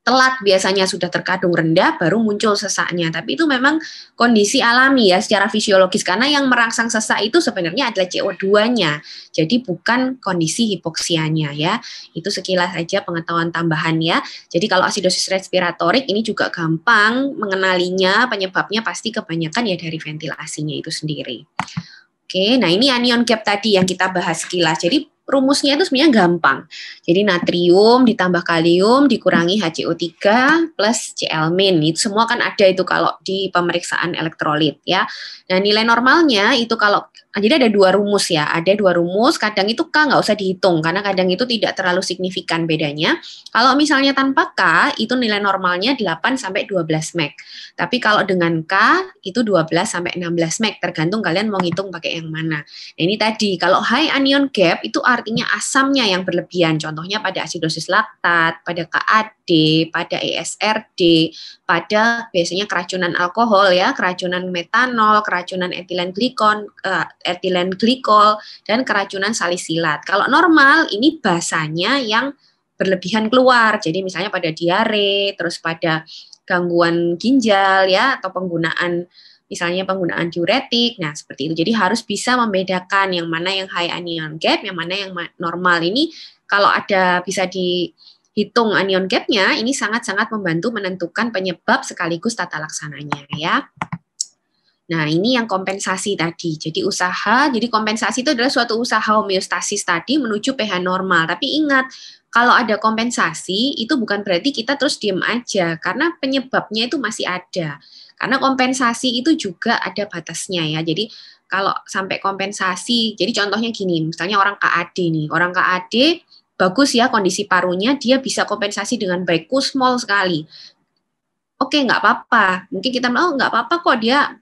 telat biasanya sudah terkadung rendah baru muncul sesaknya, tapi itu memang kondisi alami ya secara fisiologis, karena yang merangsang sesak itu sebenarnya adalah CO2-nya, jadi bukan kondisi hipoksianya ya. Itu sekilas aja pengetahuan tambahan ya. Jadi kalau asidosis respiratorik ini juga gampang mengenalinya, penyebabnya pasti kebanyakan ya dari ventilasinya itu sendiri. Oke, nah ini anion gap tadi yang kita bahas sekilas. Jadi rumusnya itu sebenarnya gampang. Jadi natrium ditambah kalium dikurangi HCO3 plus Cl-min. Itu semua kan ada itu kalau di pemeriksaan elektrolit ya. Nah, nilai normalnya itu kalau jadi ada dua rumus ya. Ada dua rumus, kadang itu K nggak usah dihitung karena kadang itu tidak terlalu signifikan bedanya. Kalau misalnya tanpa K itu nilai normalnya 8 sampai 12 meg. Tapi kalau dengan K itu 12 sampai 16 meg, tergantung kalian mau ngitung pakai yang mana. Nah, ini tadi kalau high anion gap itu artinya asamnya yang berlebihan. Contohnya pada asidosis laktat, pada KAD, pada ESRD, pada biasanya keracunan alkohol ya, keracunan metanol, keracunan etilen glikol, dan keracunan salisilat. Kalau normal ini basanya yang berlebihan keluar. Jadi misalnya pada diare, terus pada gangguan ginjal ya, atau penggunaan diuretik, nah seperti itu. Jadi harus bisa membedakan yang mana yang high anion gap, yang mana yang normal. Ini kalau ada bisa dihitung anion gapnya, ini sangat-sangat membantu menentukan penyebab sekaligus tata laksananya ya. Nah, ini yang kompensasi tadi. Jadi kompensasi itu adalah suatu usaha homeostasis tadi menuju pH normal. Tapi ingat, kalau ada kompensasi itu bukan berarti kita terus diam aja, karena penyebabnya itu masih ada. Karena kompensasi itu juga ada batasnya ya. Jadi kalau sampai kompensasi, jadi contohnya gini, misalnya orang KAD nih, orang KAD bagus ya kondisi parunya, dia bisa kompensasi dengan baik, kusmol sekali. Oke, nggak apa-apa. Mungkin kita bilang, oh nggak apa-apa kok dia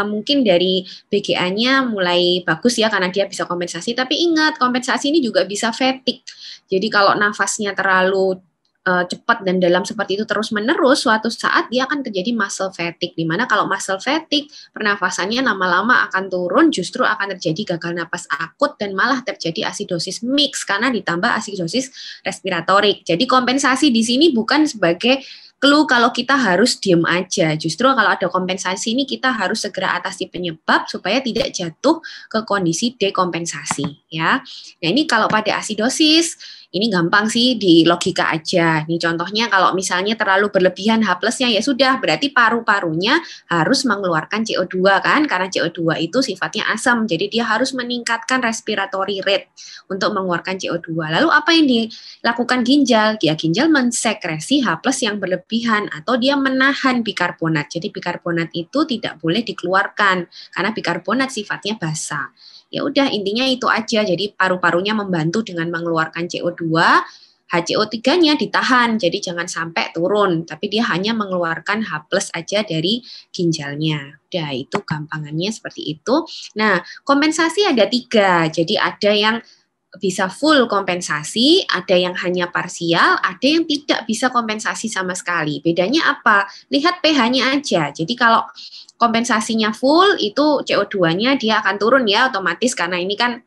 mungkin dari BGA-nya mulai bagus ya karena dia bisa kompensasi. Tapi ingat, kompensasi ini juga bisa fatigue. Jadi kalau nafasnya terlalu cepat dan dalam seperti itu terus-menerus, suatu saat dia akan terjadi muscle fatigue. Dimana kalau muscle fatigue, pernafasannya lama-lama akan turun, justru akan terjadi gagal napas akut dan malah terjadi asidosis mix karena ditambah asidosis respiratorik. Jadi kompensasi di sini bukan sebagai clue kalau kita harus diem aja. Justru kalau ada kompensasi ini kita harus segera atasi penyebab supaya tidak jatuh ke kondisi dekompensasi ya. Nah, ini kalau pada asidosis ini gampang sih di logika aja. Nih contohnya kalau misalnya terlalu berlebihan H+-nya ya sudah berarti paru-parunya harus mengeluarkan CO2 kan karena CO2 itu sifatnya asam. Jadi dia harus meningkatkan respiratory rate untuk mengeluarkan CO2. Lalu apa yang dilakukan ginjal? Ya ginjal mensekresi H+ yang berlebihan atau dia menahan bikarbonat. Jadi bikarbonat itu tidak boleh dikeluarkan karena bikarbonat sifatnya basa. Ya udah intinya itu aja. Jadi paru-parunya membantu dengan mengeluarkan CO2, HCO3-nya ditahan. Jadi jangan sampai turun, tapi dia hanya mengeluarkan H+ aja dari ginjalnya. Udah itu gampangannya seperti itu. Nah, kompensasi ada 3. Jadi ada yang bisa full kompensasi, ada yang hanya parsial, ada yang tidak bisa kompensasi sama sekali. Bedanya apa? Lihat pH-nya aja. Jadi kalau kompensasinya full, itu CO2-nya dia akan turun ya otomatis karena ini kan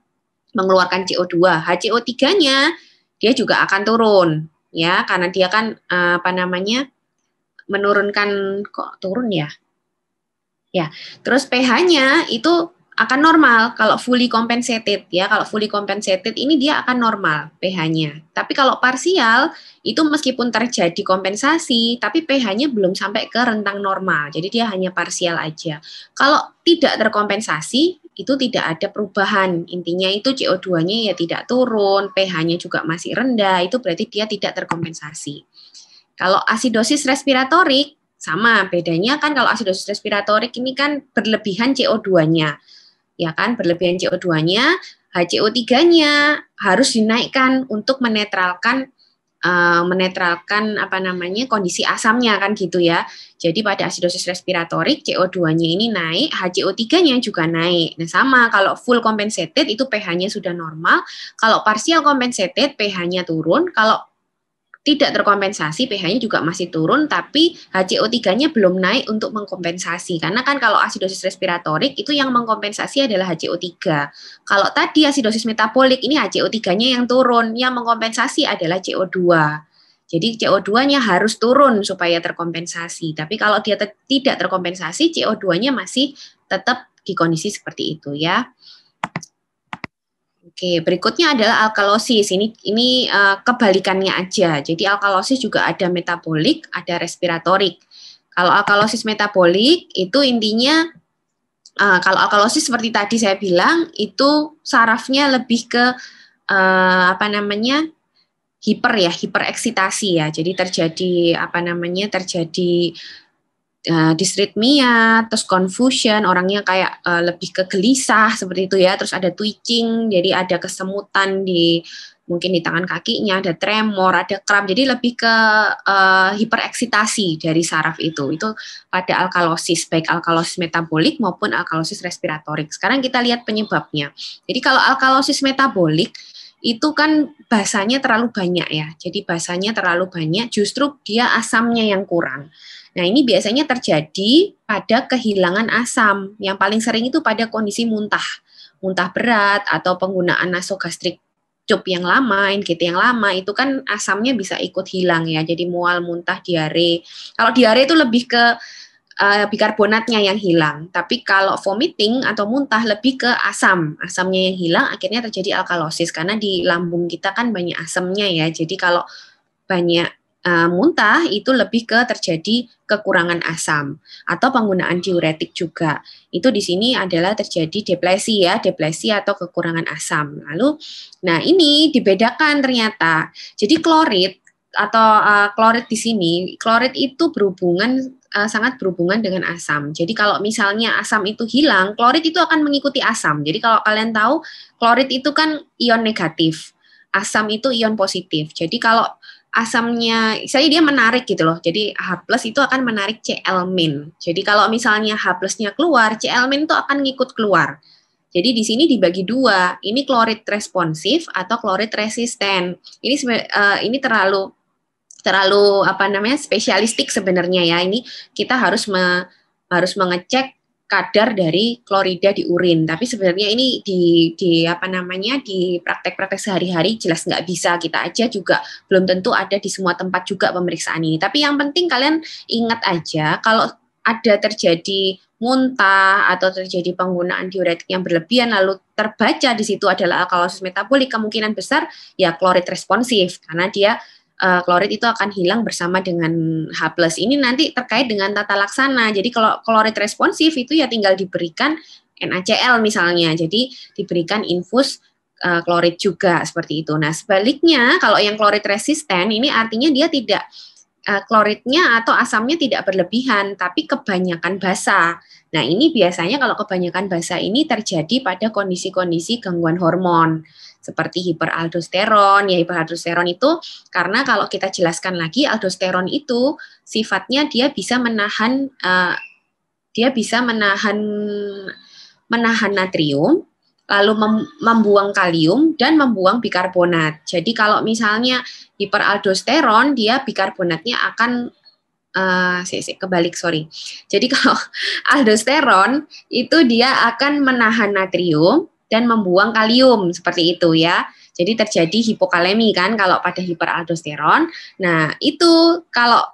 mengeluarkan CO2. HCO3-nya dia juga akan turun ya karena dia kan menurunkan kok turun ya. Ya, terus pH-nya itu akan normal kalau fully compensated ya. Kalau fully compensated ini dia akan normal pH-nya. Tapi kalau parsial itu meskipun terjadi kompensasi tapi pH-nya belum sampai ke rentang normal. Jadi dia hanya parsial aja. Kalau tidak terkompensasi itu tidak ada perubahan. Intinya itu CO2-nya ya tidak turun, pH-nya juga masih rendah, itu berarti dia tidak terkompensasi. Kalau asidosis respiratorik sama, bedanya kan kalau asidosis respiratorik ini kan berlebihan CO2-nya. Ya kan, berlebihan CO2-nya, HCO3-nya harus dinaikkan untuk menetralkan kondisi asamnya kan gitu ya. Jadi pada asidosis respiratorik CO2-nya ini naik, HCO3-nya juga naik. Nah, sama kalau full compensated itu pH-nya sudah normal, kalau partial compensated pH-nya turun, kalau tidak terkompensasi, pH-nya juga masih turun, tapi HCO3-nya belum naik untuk mengkompensasi. Karena kan kalau asidosis respiratorik, itu yang mengkompensasi adalah HCO3. Kalau tadi asidosis metabolik, ini HCO3-nya yang turun, yang mengkompensasi adalah CO2. Jadi CO2-nya harus turun supaya terkompensasi. Tapi kalau dia tidak terkompensasi, CO2-nya masih tetap di kondisi seperti itu ya. Oke, berikutnya adalah alkalosis. Ini kebalikannya aja. Jadi alkalosis juga ada metabolik, ada respiratorik. Kalau alkalosis metabolik itu intinya kalau alkalosis seperti tadi saya bilang itu sarafnya lebih ke hipereksitasi ya. Jadi terjadi dysrhythmia, terus confusion, orangnya kayak lebih ke gelisah seperti itu ya, terus ada twitching, jadi ada kesemutan mungkin di tangan kakinya, ada tremor, ada kram, jadi lebih ke hipereksitasi dari saraf itu pada alkalosis, baik alkalosis metabolik maupun alkalosis respiratorik. Sekarang kita lihat penyebabnya. Jadi kalau alkalosis metabolik, itu kan basanya terlalu banyak ya, jadi basanya terlalu banyak, justru dia asamnya yang kurang. Nah, ini biasanya terjadi pada kehilangan asam. Yang paling sering itu pada kondisi muntah berat atau penggunaan nasogastric tube yang lama, NGT yang lama, itu kan asamnya bisa ikut hilang ya. Jadi mual, muntah, diare. Kalau diare itu lebih ke bikarbonatnya yang hilang. Tapi kalau vomiting atau muntah lebih ke asamnya yang hilang, akhirnya terjadi alkalosis karena di lambung kita kan banyak asamnya ya. Jadi kalau banyak muntah itu lebih ke terjadi kekurangan asam atau penggunaan diuretik juga. Itu di sini adalah terjadi depresi atau kekurangan asam. Lalu, nah ini dibedakan ternyata. Jadi klorid atau klorid di sini, klorid itu berhubungan sangat berhubungan dengan asam. Jadi kalau misalnya asam itu hilang, klorid itu akan mengikuti asam. Jadi kalau kalian tahu, klorid itu kan ion negatif, asam itu ion positif. Jadi kalau asamnya, saya dia menarik gitu loh. Jadi H+ itu akan menarik Cl-. Jadi kalau misalnya H+-nya keluar, Cl- itu akan ngikut keluar. Jadi di sini dibagi dua, ini klorid responsif atau klorid resisten. Ini terlalu apa namanya spesialistik sebenarnya ya. Ini kita harus mengecek kadar dari klorida di urin. Tapi sebenarnya ini di apa namanya di praktek-praktek sehari-hari jelas nggak bisa. Kita aja juga belum tentu ada di semua tempat juga pemeriksaan ini. Tapi yang penting kalian ingat aja kalau ada terjadi muntah atau terjadi penggunaan diuretik yang berlebihan lalu terbaca di situ adalah alkalosis metabolik, kemungkinan besar ya klorid responsif karena dia klorid itu akan hilang bersama dengan H+. Ini nanti terkait dengan tata laksana. Jadi kalau klorid responsif itu ya tinggal diberikan NaCl misalnya. Jadi diberikan infus klorid juga seperti itu. Nah, sebaliknya kalau yang klorid resisten ini artinya dia tidak kloridnya atau asamnya tidak berlebihan, tapi kebanyakan basa. Nah, ini biasanya kalau kebanyakan basa ini terjadi pada kondisi-kondisi gangguan hormon, seperti hiperaldosteron. Ya, hiperaldosteron itu karena kalau kita jelaskan lagi, aldosteron itu sifatnya dia bisa menahan natrium, lalu membuang kalium dan membuang bikarbonat. Jadi kalau misalnya hiperaldosteron, dia bikarbonatnya akan kebalik, sorry. Jadi kalau aldosteron itu dia akan menahan natrium dan membuang kalium seperti itu ya. Jadi terjadi hipokalemi kan kalau pada hiperaldosteron. Nah, itu kalau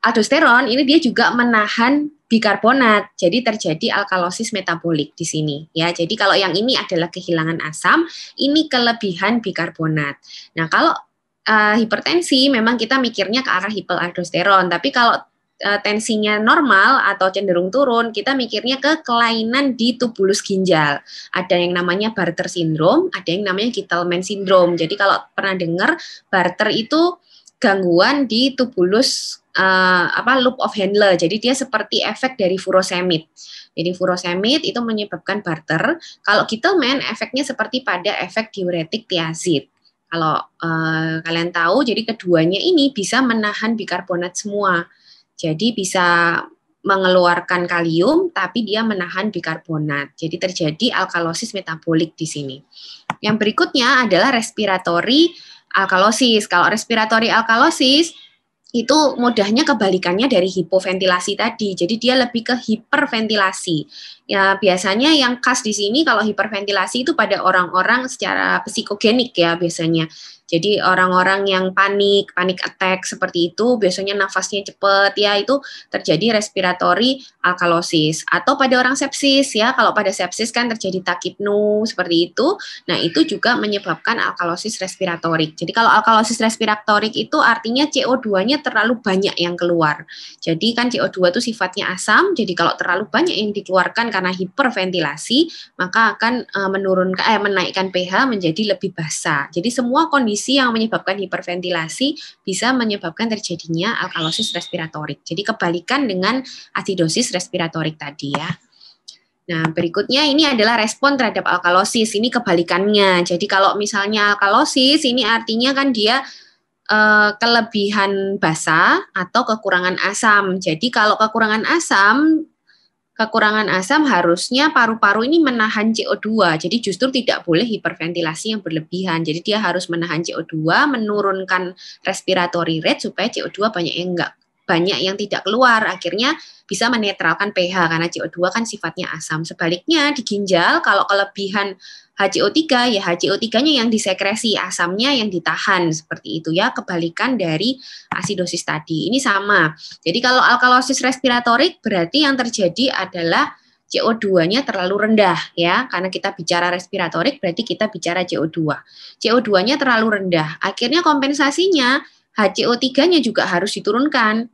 aldosteron ini dia juga menahan bikarbonat. Jadi terjadi alkalosis metabolik di sini ya. Jadi kalau yang ini adalah kehilangan asam, ini kelebihan bikarbonat. Nah, kalau hipertensi memang kita mikirnya ke arah hiperaldosteron, tapi kalau tensinya normal atau cenderung turun, kita mikirnya ke kelainan di tubulus ginjal. Ada yang namanya Bartter syndrome, ada yang namanya Gitelman syndrome. Jadi kalau pernah dengar, Bartter itu gangguan di tubulus loop of Henle. Jadi dia seperti efek dari furosemid. Jadi furosemid itu menyebabkan Bartter. Kalau Gitelman efeknya seperti pada efek diuretik tiazid. Kalau kalian tahu, jadi keduanya ini bisa menahan bikarbonat semua. Jadi bisa mengeluarkan kalium, tapi dia menahan bikarbonat. Jadi terjadi alkalosis metabolik di sini. Yang berikutnya adalah respiratory alkalosis. Kalau respiratory alkalosis, itu mudahnya kebalikannya dari hipoventilasi tadi. Jadi dia lebih ke hiperventilasi. Ya biasanya yang khas di sini kalau hiperventilasi itu pada orang-orang secara psikogenik ya biasanya. Jadi orang-orang yang panik attack seperti itu biasanya nafasnya cepat ya, itu terjadi respiratory alkalosis. Atau pada orang sepsis ya, kalau pada sepsis kan terjadi tachypnea seperti itu. Nah, itu juga menyebabkan alkalosis respiratorik. Jadi kalau alkalosis respiratorik itu artinya CO2-nya terlalu banyak yang keluar. Jadi kan CO2 itu sifatnya asam, jadi kalau terlalu banyak yang dikeluarkan karena hiperventilasi, maka akan menaikkan pH menjadi lebih basa. Jadi semua kondisi yang menyebabkan hiperventilasi bisa menyebabkan terjadinya alkalosis respiratorik. Jadi kebalikan dengan asidosis respiratorik tadi ya. Nah, berikutnya ini adalah respon terhadap alkalosis. Ini kebalikannya. Jadi kalau misalnya alkalosis ini artinya kan dia kelebihan basa atau kekurangan asam. Jadi kalau kekurangan asam harusnya paru-paru ini menahan CO2, jadi justru tidak boleh hiperventilasi yang berlebihan. Jadi dia harus menahan CO2, menurunkan respiratory rate supaya CO2 banyak yang tidak keluar, akhirnya bisa menetralkan pH karena CO2 kan sifatnya asam. Sebaliknya di ginjal kalau kelebihan HCO3 ya HCO3-nya yang disekresi, asamnya yang ditahan seperti itu ya, kebalikan dari asidosis tadi. Ini sama. Jadi kalau alkalosis respiratorik berarti yang terjadi adalah CO2-nya terlalu rendah ya, karena kita bicara respiratorik berarti kita bicara CO2. CO2-nya terlalu rendah. Akhirnya kompensasinya HCO3-nya juga harus diturunkan.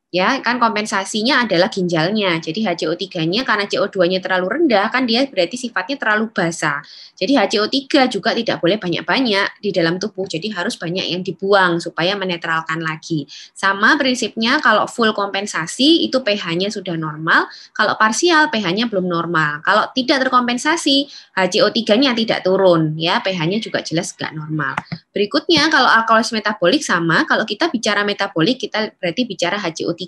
Ya, kan kompensasinya adalah ginjalnya. Jadi HCO3-nya karena CO2-nya terlalu rendah, kan dia berarti sifatnya terlalu basa. Jadi HCO3 juga tidak boleh banyak-banyak di dalam tubuh. Jadi harus banyak yang dibuang supaya menetralkan lagi. Sama prinsipnya kalau full kompensasi itu pH-nya sudah normal, kalau parsial pH-nya belum normal. Kalau tidak terkompensasi, HCO3-nya tidak turun, ya pH-nya juga jelas nggak normal. Berikutnya kalau alkalosis metabolik sama, kalau kita bicara metabolik kita berarti bicara HCO3.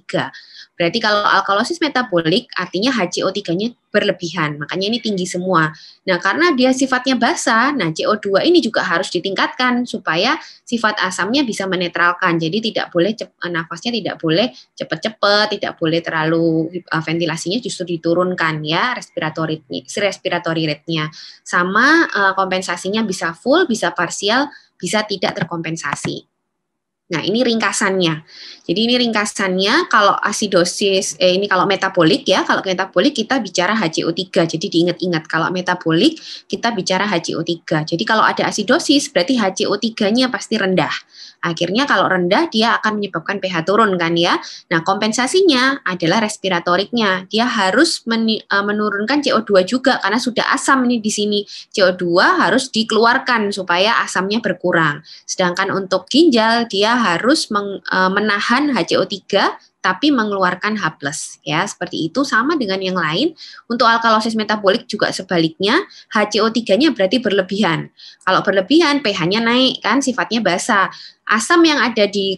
Berarti kalau alkalosis metabolik artinya HCO3-nya berlebihan, makanya ini tinggi semua. Nah, karena dia sifatnya basa, nah CO2 ini juga harus ditingkatkan supaya sifat asamnya bisa menetralkan. Jadi tidak boleh nafasnya tidak boleh cepat-cepat, tidak boleh terlalu ventilasinya justru diturunkan ya respiratory rate-nya. Sama kompensasinya bisa full, bisa parsial, bisa tidak terkompensasi. Nah, ini ringkasannya. Jadi ini ringkasannya kalau asidosis, ini kalau metabolik ya, kalau metabolik kita bicara HCO3. Jadi diingat-ingat kalau metabolik kita bicara HCO3. Jadi kalau ada asidosis berarti HCO3-nya pasti rendah. Akhirnya kalau rendah dia akan menyebabkan pH turun kan ya. Nah, kompensasinya adalah respiratoriknya. Dia harus menurunkan CO2 juga karena sudah asam ini di sini. CO2 harus dikeluarkan supaya asamnya berkurang. Sedangkan untuk ginjal dia harus menahan HCO3 tapi mengeluarkan H+. Ya, seperti itu sama dengan yang lain. Untuk alkalosis metabolik juga sebaliknya, HCO3-nya berarti berlebihan. Kalau berlebihan pH-nya naik kan sifatnya basa. Asam yang ada di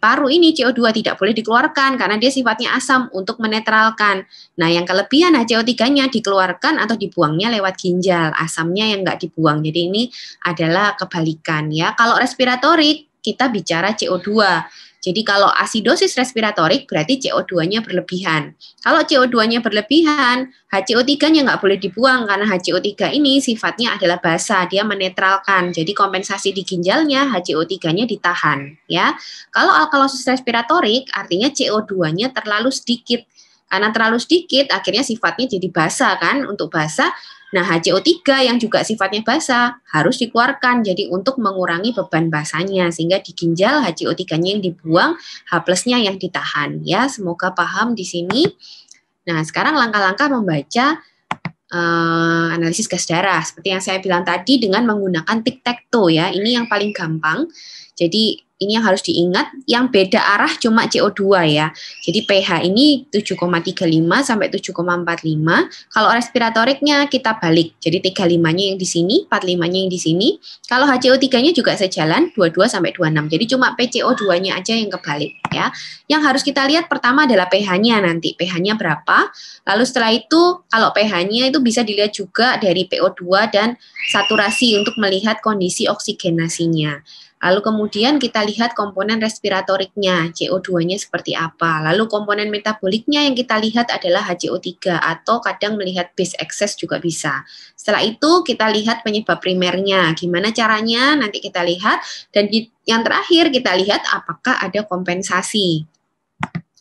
paru ini CO2 tidak boleh dikeluarkan karena dia sifatnya asam untuk menetralkan. Nah, yang kelebihan HCO3-nya dikeluarkan atau dibuangnya lewat ginjal, asamnya yang nggak dibuang. Jadi ini adalah kebalikan ya. Kalau respiratorik kita bicara CO2. Jadi kalau asidosis respiratorik berarti CO2-nya berlebihan. Kalau CO2-nya berlebihan, HCO3-nya nggak boleh dibuang karena HCO3 ini sifatnya adalah basa, dia menetralkan. Jadi kompensasi di ginjalnya HCO3-nya ditahan, ya. Kalau alkalosis respiratorik artinya CO2-nya terlalu sedikit. Karena terlalu sedikit akhirnya sifatnya jadi basa kan, untuk basa. Nah, HCO3 yang juga sifatnya basa harus dikeluarkan jadi untuk mengurangi beban basanya sehingga di ginjal HCO3-nya yang dibuang, H+-nya yang ditahan ya. Semoga paham di sini. Nah, sekarang langkah-langkah membaca analisis gas darah seperti yang saya bilang tadi dengan menggunakan tic-tac-toe ya. Ini yang paling gampang. Jadi ini yang harus diingat, yang beda arah cuma CO2 ya. Jadi pH ini 7,35 sampai 7,45. Kalau respiratoriknya kita balik. Jadi 35-nya yang di sini, 45-nya yang di sini. Kalau HCO3-nya juga sejalan 22 sampai 26. Jadi cuma PCO2-nya aja yang kebalik ya. Yang harus kita lihat pertama adalah pH-nya nanti. pH-nya berapa? Lalu setelah itu kalau pH-nya itu bisa dilihat juga dari PO2 dan saturasi untuk melihat kondisi oksigenasinya. Lalu kemudian kita lihat komponen respiratoriknya, CO2-nya seperti apa. Lalu komponen metaboliknya yang kita lihat adalah HCO3 atau kadang melihat base excess juga bisa. Setelah itu kita lihat penyebab primernya. Gimana caranya? Nanti kita lihat. Dan yang terakhir kita lihat apakah ada kompensasi.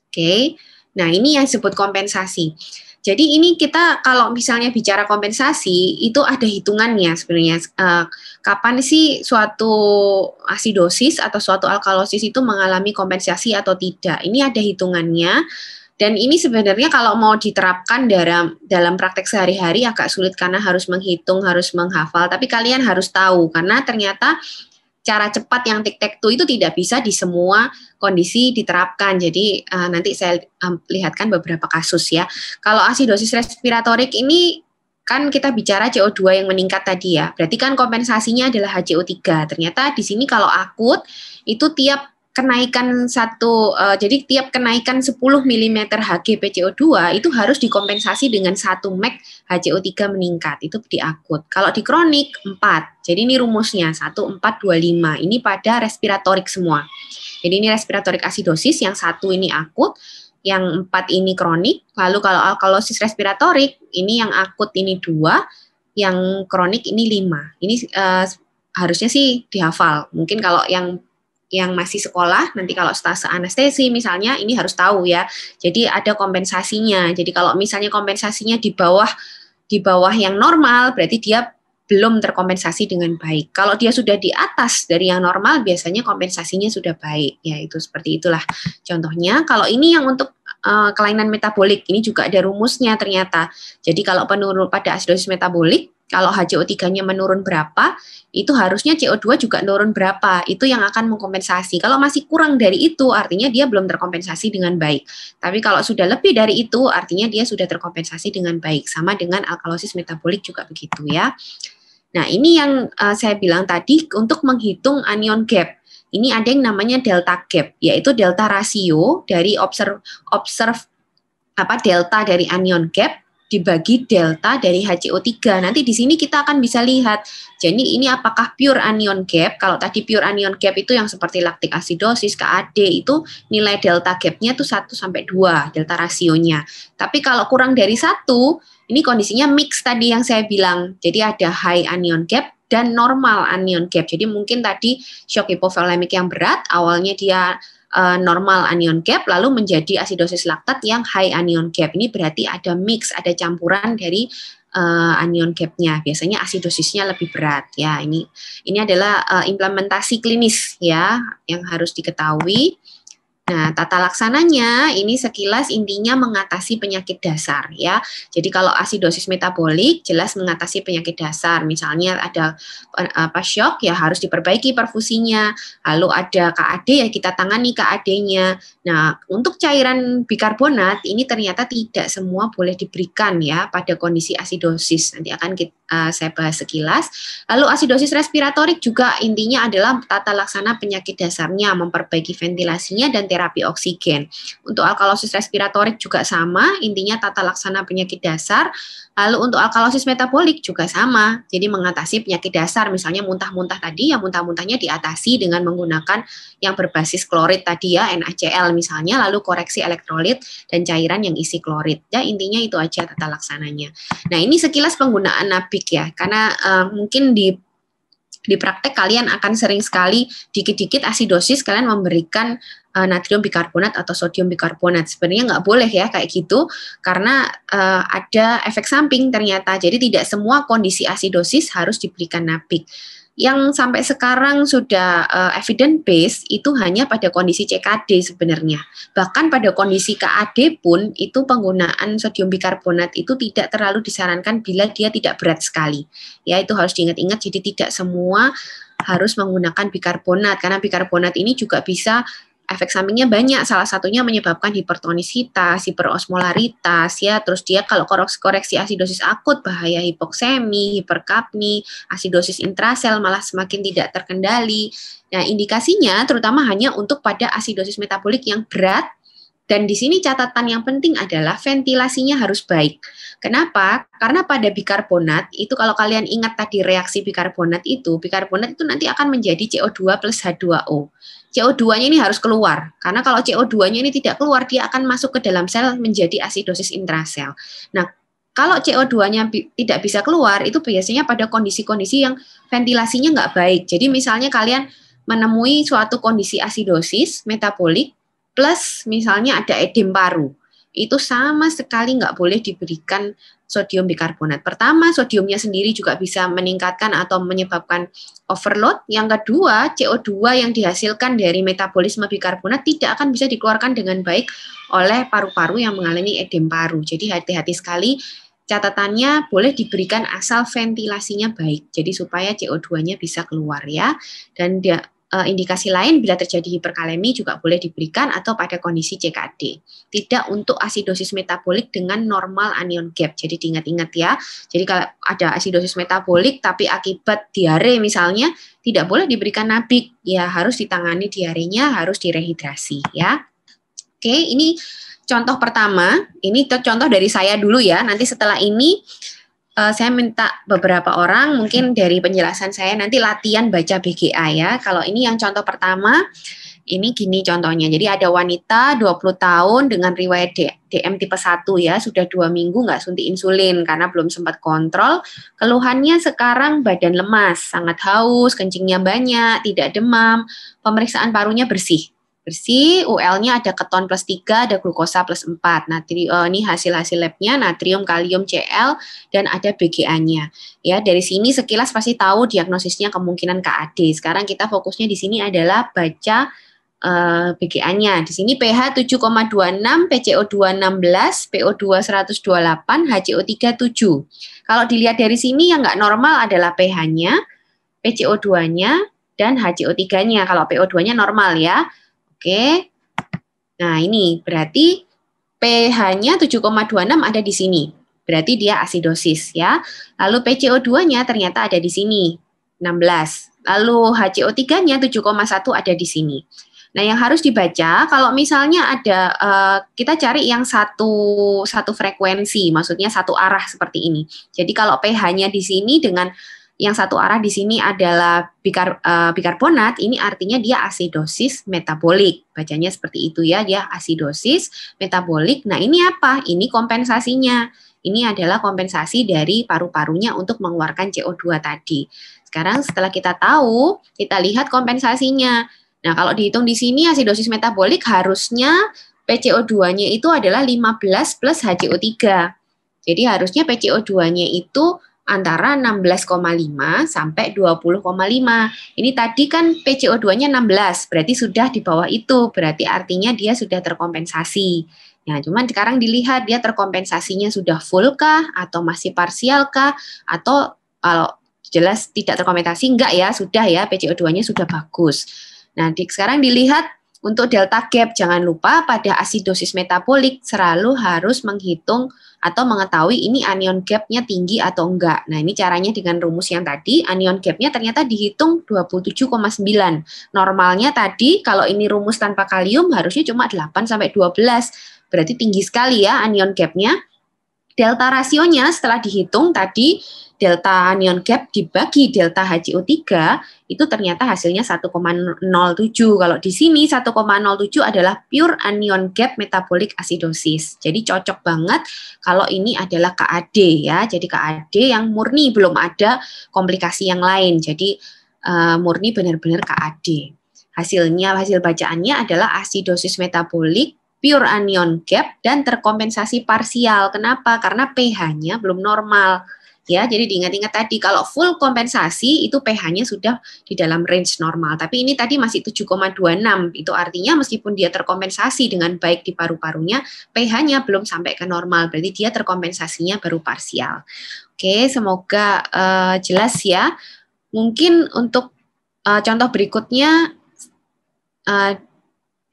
Oke. Nah, ini yang disebut kompensasi. Jadi ini kita kalau misalnya bicara kompensasi itu ada hitungannya sebenarnya. Kapan sih suatu asidosis atau suatu alkalosis itu mengalami kompensasi atau tidak? Ini ada hitungannya. Dan ini sebenarnya kalau mau diterapkan dalam praktek sehari-hari agak sulit karena harus menghitung, harus menghafal. Tapi kalian harus tahu karena ternyata cara cepat yang tic-tac-toe itu tidak bisa di semua kondisi diterapkan. Jadi nanti saya lihatkan beberapa kasus ya. Kalau asidosis respiratorik ini kan kita bicara CO2 yang meningkat tadi ya. Berarti kan kompensasinya adalah HCO3. Ternyata di sini kalau akut itu tiap kenaikan jadi tiap kenaikan 10 mm Hg PCO2 itu harus dikompensasi dengan 1 mg HCO3 meningkat, itu di akut. Kalau di kronik 4, jadi ini rumusnya 1, 4, 2, 5, ini pada respiratorik semua. Jadi ini respiratorik asidosis, yang 1 ini akut, yang 4 ini kronik, lalu kalau alkalosis respiratorik, ini yang akut ini 2, yang kronik ini 5. Ini harusnya sih dihafal, mungkin kalau yang masih sekolah, nanti kalau stase anestesi misalnya, ini harus tahu ya. Jadi ada kompensasinya. Jadi kalau misalnya kompensasinya di bawah yang normal, berarti dia belum terkompensasi dengan baik. Kalau dia sudah di atas dari yang normal, biasanya kompensasinya sudah baik. Ya, itu seperti itulah contohnya. Kalau ini yang untuk kelainan metabolik, ini juga ada rumusnya ternyata. Jadi kalau penurun pada asidosis metabolik, kalau HCO3-nya menurun berapa, itu harusnya CO2 juga menurun berapa. Itu yang akan mengkompensasi. Kalau masih kurang dari itu, artinya dia belum terkompensasi dengan baik. Tapi kalau sudah lebih dari itu, artinya dia sudah terkompensasi dengan baik. Sama dengan alkalosis metabolik juga begitu ya. Nah, ini yang saya bilang tadi untuk menghitung anion gap. Ini ada yang namanya delta gap, yaitu delta rasio dari delta dari anion gap dibagi delta dari HCO3. Nanti di sini kita akan bisa lihat. Jadi ini apakah pure anion gap? Kalau tadi pure anion gap itu yang seperti laktik asidosis, KAD itu nilai delta gapnya itu 1 sampai 2 delta rasionya. Tapi kalau kurang dari 1, ini kondisinya mix tadi yang saya bilang. Jadi ada high anion gap dan normal anion gap. Jadi mungkin tadi shock hipovolemik yang berat, awalnya dia normal anion gap, lalu menjadi asidosis laktat yang high anion gap. Ini berarti ada mix, ada campuran dari anion gapnya. Biasanya asidosisnya lebih berat. Ya, ini adalah implementasi klinis ya yang harus diketahui. Nah, tata laksananya ini sekilas intinya mengatasi penyakit dasar ya. Jadi kalau asidosis metabolik jelas mengatasi penyakit dasar. Misalnya ada shock ya harus diperbaiki perfusinya. Lalu ada KAD ya kita tangani KAD-nya. Nah, untuk cairan bikarbonat ini ternyata tidak semua boleh diberikan ya pada kondisi asidosis. Nanti akan saya bahas sekilas. Lalu asidosis respiratorik juga intinya adalah tata laksana penyakit dasarnya, memperbaiki ventilasinya dan terapi oksigen. Untuk alkalosis respiratorik juga sama, intinya tata laksana penyakit dasar. Lalu untuk alkalosis metabolik juga sama, jadi mengatasi penyakit dasar, misalnya muntah-muntah tadi, ya muntah-muntahnya diatasi dengan menggunakan yang berbasis klorid tadi ya, NaCl misalnya, lalu koreksi elektrolit dan cairan yang isi klorid. Ya intinya itu aja tata laksananya. Nah ini sekilas penggunaan nabik ya, karena mungkin di praktek kalian akan sering sekali dikit-dikit asidosis kalian memberikan natrium bikarbonat atau sodium bikarbonat. Sebenarnya nggak boleh ya kayak gitu karena ada efek samping ternyata. Jadi tidak semua kondisi asidosis harus diberikan nabik. Yang sampai sekarang sudah evidence based itu hanya pada kondisi CKD sebenarnya. Bahkan pada kondisi KAD pun itu penggunaan sodium bikarbonat itu tidak terlalu disarankan bila dia tidak berat sekali. Ya itu harus diingat-ingat, jadi tidak semua harus menggunakan bikarbonat karena bikarbonat ini juga bisa efek sampingnya banyak, salah satunya menyebabkan hipertonisitas, hiperosmolaritas, ya. Terus dia kalau koreksi asidosis akut, bahaya hipoksemi, hiperkapni, asidosis intrasel malah semakin tidak terkendali. Nah, indikasinya terutama hanya untuk pada asidosis metabolik yang berat. Dan di sini catatan yang penting adalah ventilasinya harus baik. Kenapa? Karena pada bikarbonat, itu kalau kalian ingat tadi reaksi bikarbonat itu nanti akan menjadi CO2 plus H2O. CO2-nya ini harus keluar, karena kalau CO2-nya ini tidak keluar, dia akan masuk ke dalam sel menjadi asidosis intrasel. Nah, kalau CO2-nya tidak bisa keluar, itu biasanya pada kondisi-kondisi yang ventilasinya nggak baik. Jadi misalnya kalian menemui suatu kondisi asidosis metabolik, plus misalnya ada edem paru, itu sama sekali nggak boleh diberikan sodium bikarbonat. Pertama, sodiumnya sendiri juga bisa meningkatkan atau menyebabkan overload. Yang kedua, CO2 yang dihasilkan dari metabolisme bikarbonat tidak akan bisa dikeluarkan dengan baik oleh paru-paru yang mengalami edem paru. Jadi hati-hati sekali, catatannya boleh diberikan asal ventilasinya baik. Jadi supaya CO2-nya bisa keluar ya. Dan indikasi lain bila terjadi hiperkalemi juga boleh diberikan atau pada kondisi CKD. Tidak untuk asidosis metabolik dengan normal anion gap. Jadi diingat-ingat ya. Jadi kalau ada asidosis metabolik tapi akibat diare misalnya, tidak boleh diberikan nabik. Ya harus ditangani diarenya, harus direhidrasi ya. Oke, ini contoh pertama. Ini contoh dari saya dulu ya. Nanti setelah ini saya minta beberapa orang mungkin dari penjelasan saya nanti latihan baca BGA ya. Kalau ini yang contoh pertama, ini gini contohnya. Jadi ada wanita 20 tahun dengan riwayat DM tipe 1 ya, sudah 2 minggu nggak suntik insulin karena belum sempat kontrol. Keluhannya sekarang badan lemas, sangat haus, kencingnya banyak, tidak demam, pemeriksaan parunya bersih. Bersih, UL-nya ada keton plus 3, ada glukosa plus 4. Ini hasil-hasil labnya, natrium, kalium, Cl, dan ada BGA-nya. Ya, dari sini sekilas pasti tahu diagnosisnya kemungkinan KAD. Sekarang kita fokusnya di sini adalah baca BGA-nya. Di sini pH 7,26, PCO2 16, PO2 128, HCO3 7. Kalau dilihat dari sini yang nggak normal adalah pH-nya, PCO2-nya, dan HCO3-nya. Kalau PO2-nya normal ya. Oke. Nah, ini berarti pH-nya 7,26 ada di sini. Berarti dia asidosis ya. Lalu PCO2-nya ternyata ada di sini, 16. Lalu HCO3-nya 7,1 ada di sini. Nah, yang harus dibaca kalau misalnya ada kita cari yang satu frekuensi, maksudnya satu arah seperti ini. Jadi kalau pH-nya di sini dengan yang satu arah di sini adalah bikarbonat, ini artinya dia asidosis metabolik. Bacanya seperti itu ya, dia asidosis metabolik. Nah, ini apa? Ini kompensasinya. Ini adalah kompensasi dari paru-parunya untuk mengeluarkan CO2 tadi. Sekarang setelah kita tahu, kita lihat kompensasinya. Nah, kalau dihitung di sini asidosis metabolik harusnya PCO2-nya itu adalah 15 plus HCO3. Jadi harusnya PCO2-nya itu antara 16,5 sampai 20,5. Ini tadi kan PCO2-nya 16, berarti sudah di bawah itu, berarti artinya dia sudah terkompensasi. Nah, cuman sekarang dilihat dia terkompensasinya sudah full kah, atau masih parsial kah, atau kalau jelas tidak terkompensasi, enggak ya, sudah ya, PCO2-nya sudah bagus. Nah, sekarang dilihat untuk delta gap, jangan lupa pada asidosis metabolik selalu harus menghitung atau mengetahui ini anion gap-nya tinggi atau enggak. Nah, ini caranya dengan rumus yang tadi, anion gap-nya ternyata dihitung 27,9. Normalnya tadi, kalau ini rumus tanpa kalium, harusnya cuma 8 sampai 12. Berarti tinggi sekali ya anion gap-nya. Delta rasionya setelah dihitung tadi, delta anion gap dibagi delta HCO3, itu ternyata hasilnya 1,07. Kalau di sini 1,07 adalah pure anion gap metabolic acidosis. Jadi cocok banget kalau ini adalah KAD ya. Jadi KAD yang murni, belum ada komplikasi yang lain. Jadi murni benar-benar KAD. Hasil bacaannya adalah asidosis metabolik, pure anion gap, dan terkompensasi parsial. Kenapa? Karena pH-nya belum normal. Ya, jadi diingat-ingat tadi kalau full kompensasi itu pH-nya sudah di dalam range normal. Tapi ini tadi masih 7,26. Itu artinya meskipun dia terkompensasi dengan baik di paru-parunya, pH-nya belum sampai ke normal. Berarti dia terkompensasinya baru parsial. Oke, semoga jelas ya. Mungkin untuk contoh berikutnya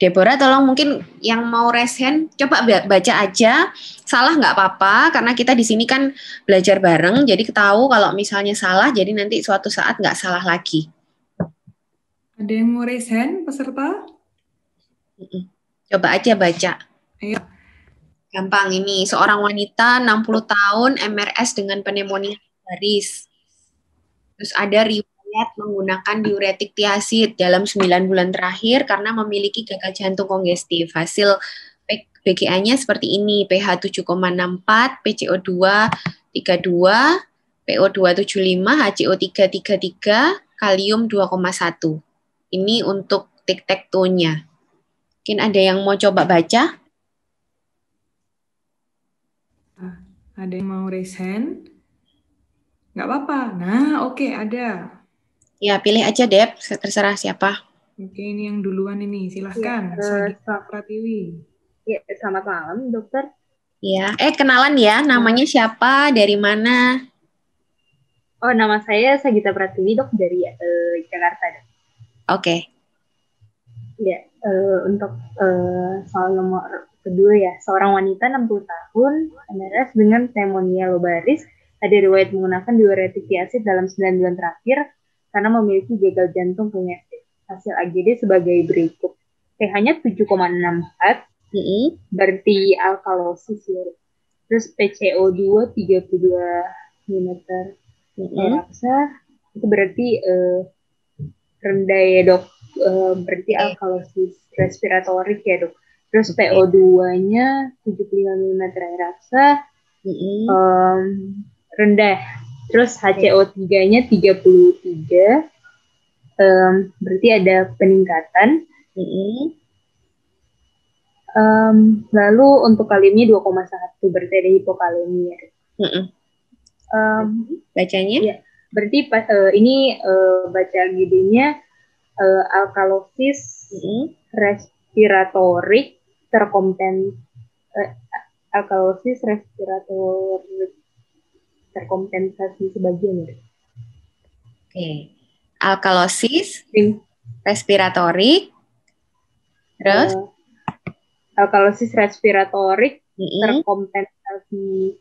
Deborah, tolong mungkin yang mau raise hand, coba baca aja. Salah nggak apa-apa, karena kita di sini kan belajar bareng, jadi tahu kalau misalnya salah, jadi nanti suatu saat nggak salah lagi. Ada yang mau raise hand, peserta? Coba aja baca. Ayo. Gampang ini, seorang wanita 60 tahun, MRS dengan pneumonia varis. Terus ada riwayat menggunakan diuretik tiazid dalam 9 bulan terakhir karena memiliki gagal jantung kongestif. Hasil BGA-nya seperti ini, pH 7,64, PCO2 32, PO2 75, HCO3 33, kalium 2,1. Ini untuk tic-tac-toe-nya. Mungkin ada yang mau coba baca? Ada yang mau raise hand? Nggak apa-apa. Nah, oke, ada. Ya, pilih aja, Deb. Terserah siapa. Oke, ini yang duluan ini. Silahkan, Sagita Pratiwi. Ya, selamat malam, dokter. Ya, kenalan ya. Namanya siapa? Dari mana? Oh, nama saya Sagita Pratiwi, dok, dari Jakarta. Oke. Ya, untuk soal nomor kedua ya, seorang wanita 60 tahun, MRS dengan pneumonia lobaris, ada riwayat menggunakan diuretik tiazid dalam 9 bulan terakhir karena memiliki gagal jantung kongestif. Hasil AGD sebagai berikut. pH-nya 7,64, berarti alkalosis ya. Terus PCO2 32 mm raksa, itu berarti rendah ya dok, berarti alkalosis respiratorik ya dok. Terus PO2-nya 75 mm raksa, rendah. Terus HCO3-nya 33, berarti ada peningkatan. Lalu untuk kaliumnya 2,1 berarti ada hipokalemia. Bacanya? Ya, berarti ini baca GD-nya alkalosis respiratorik alkalosis respiratorik terkompensasi sebagian ya. Oke. Alkalosis respiratorik terus alkalosis respiratorik terkompensasi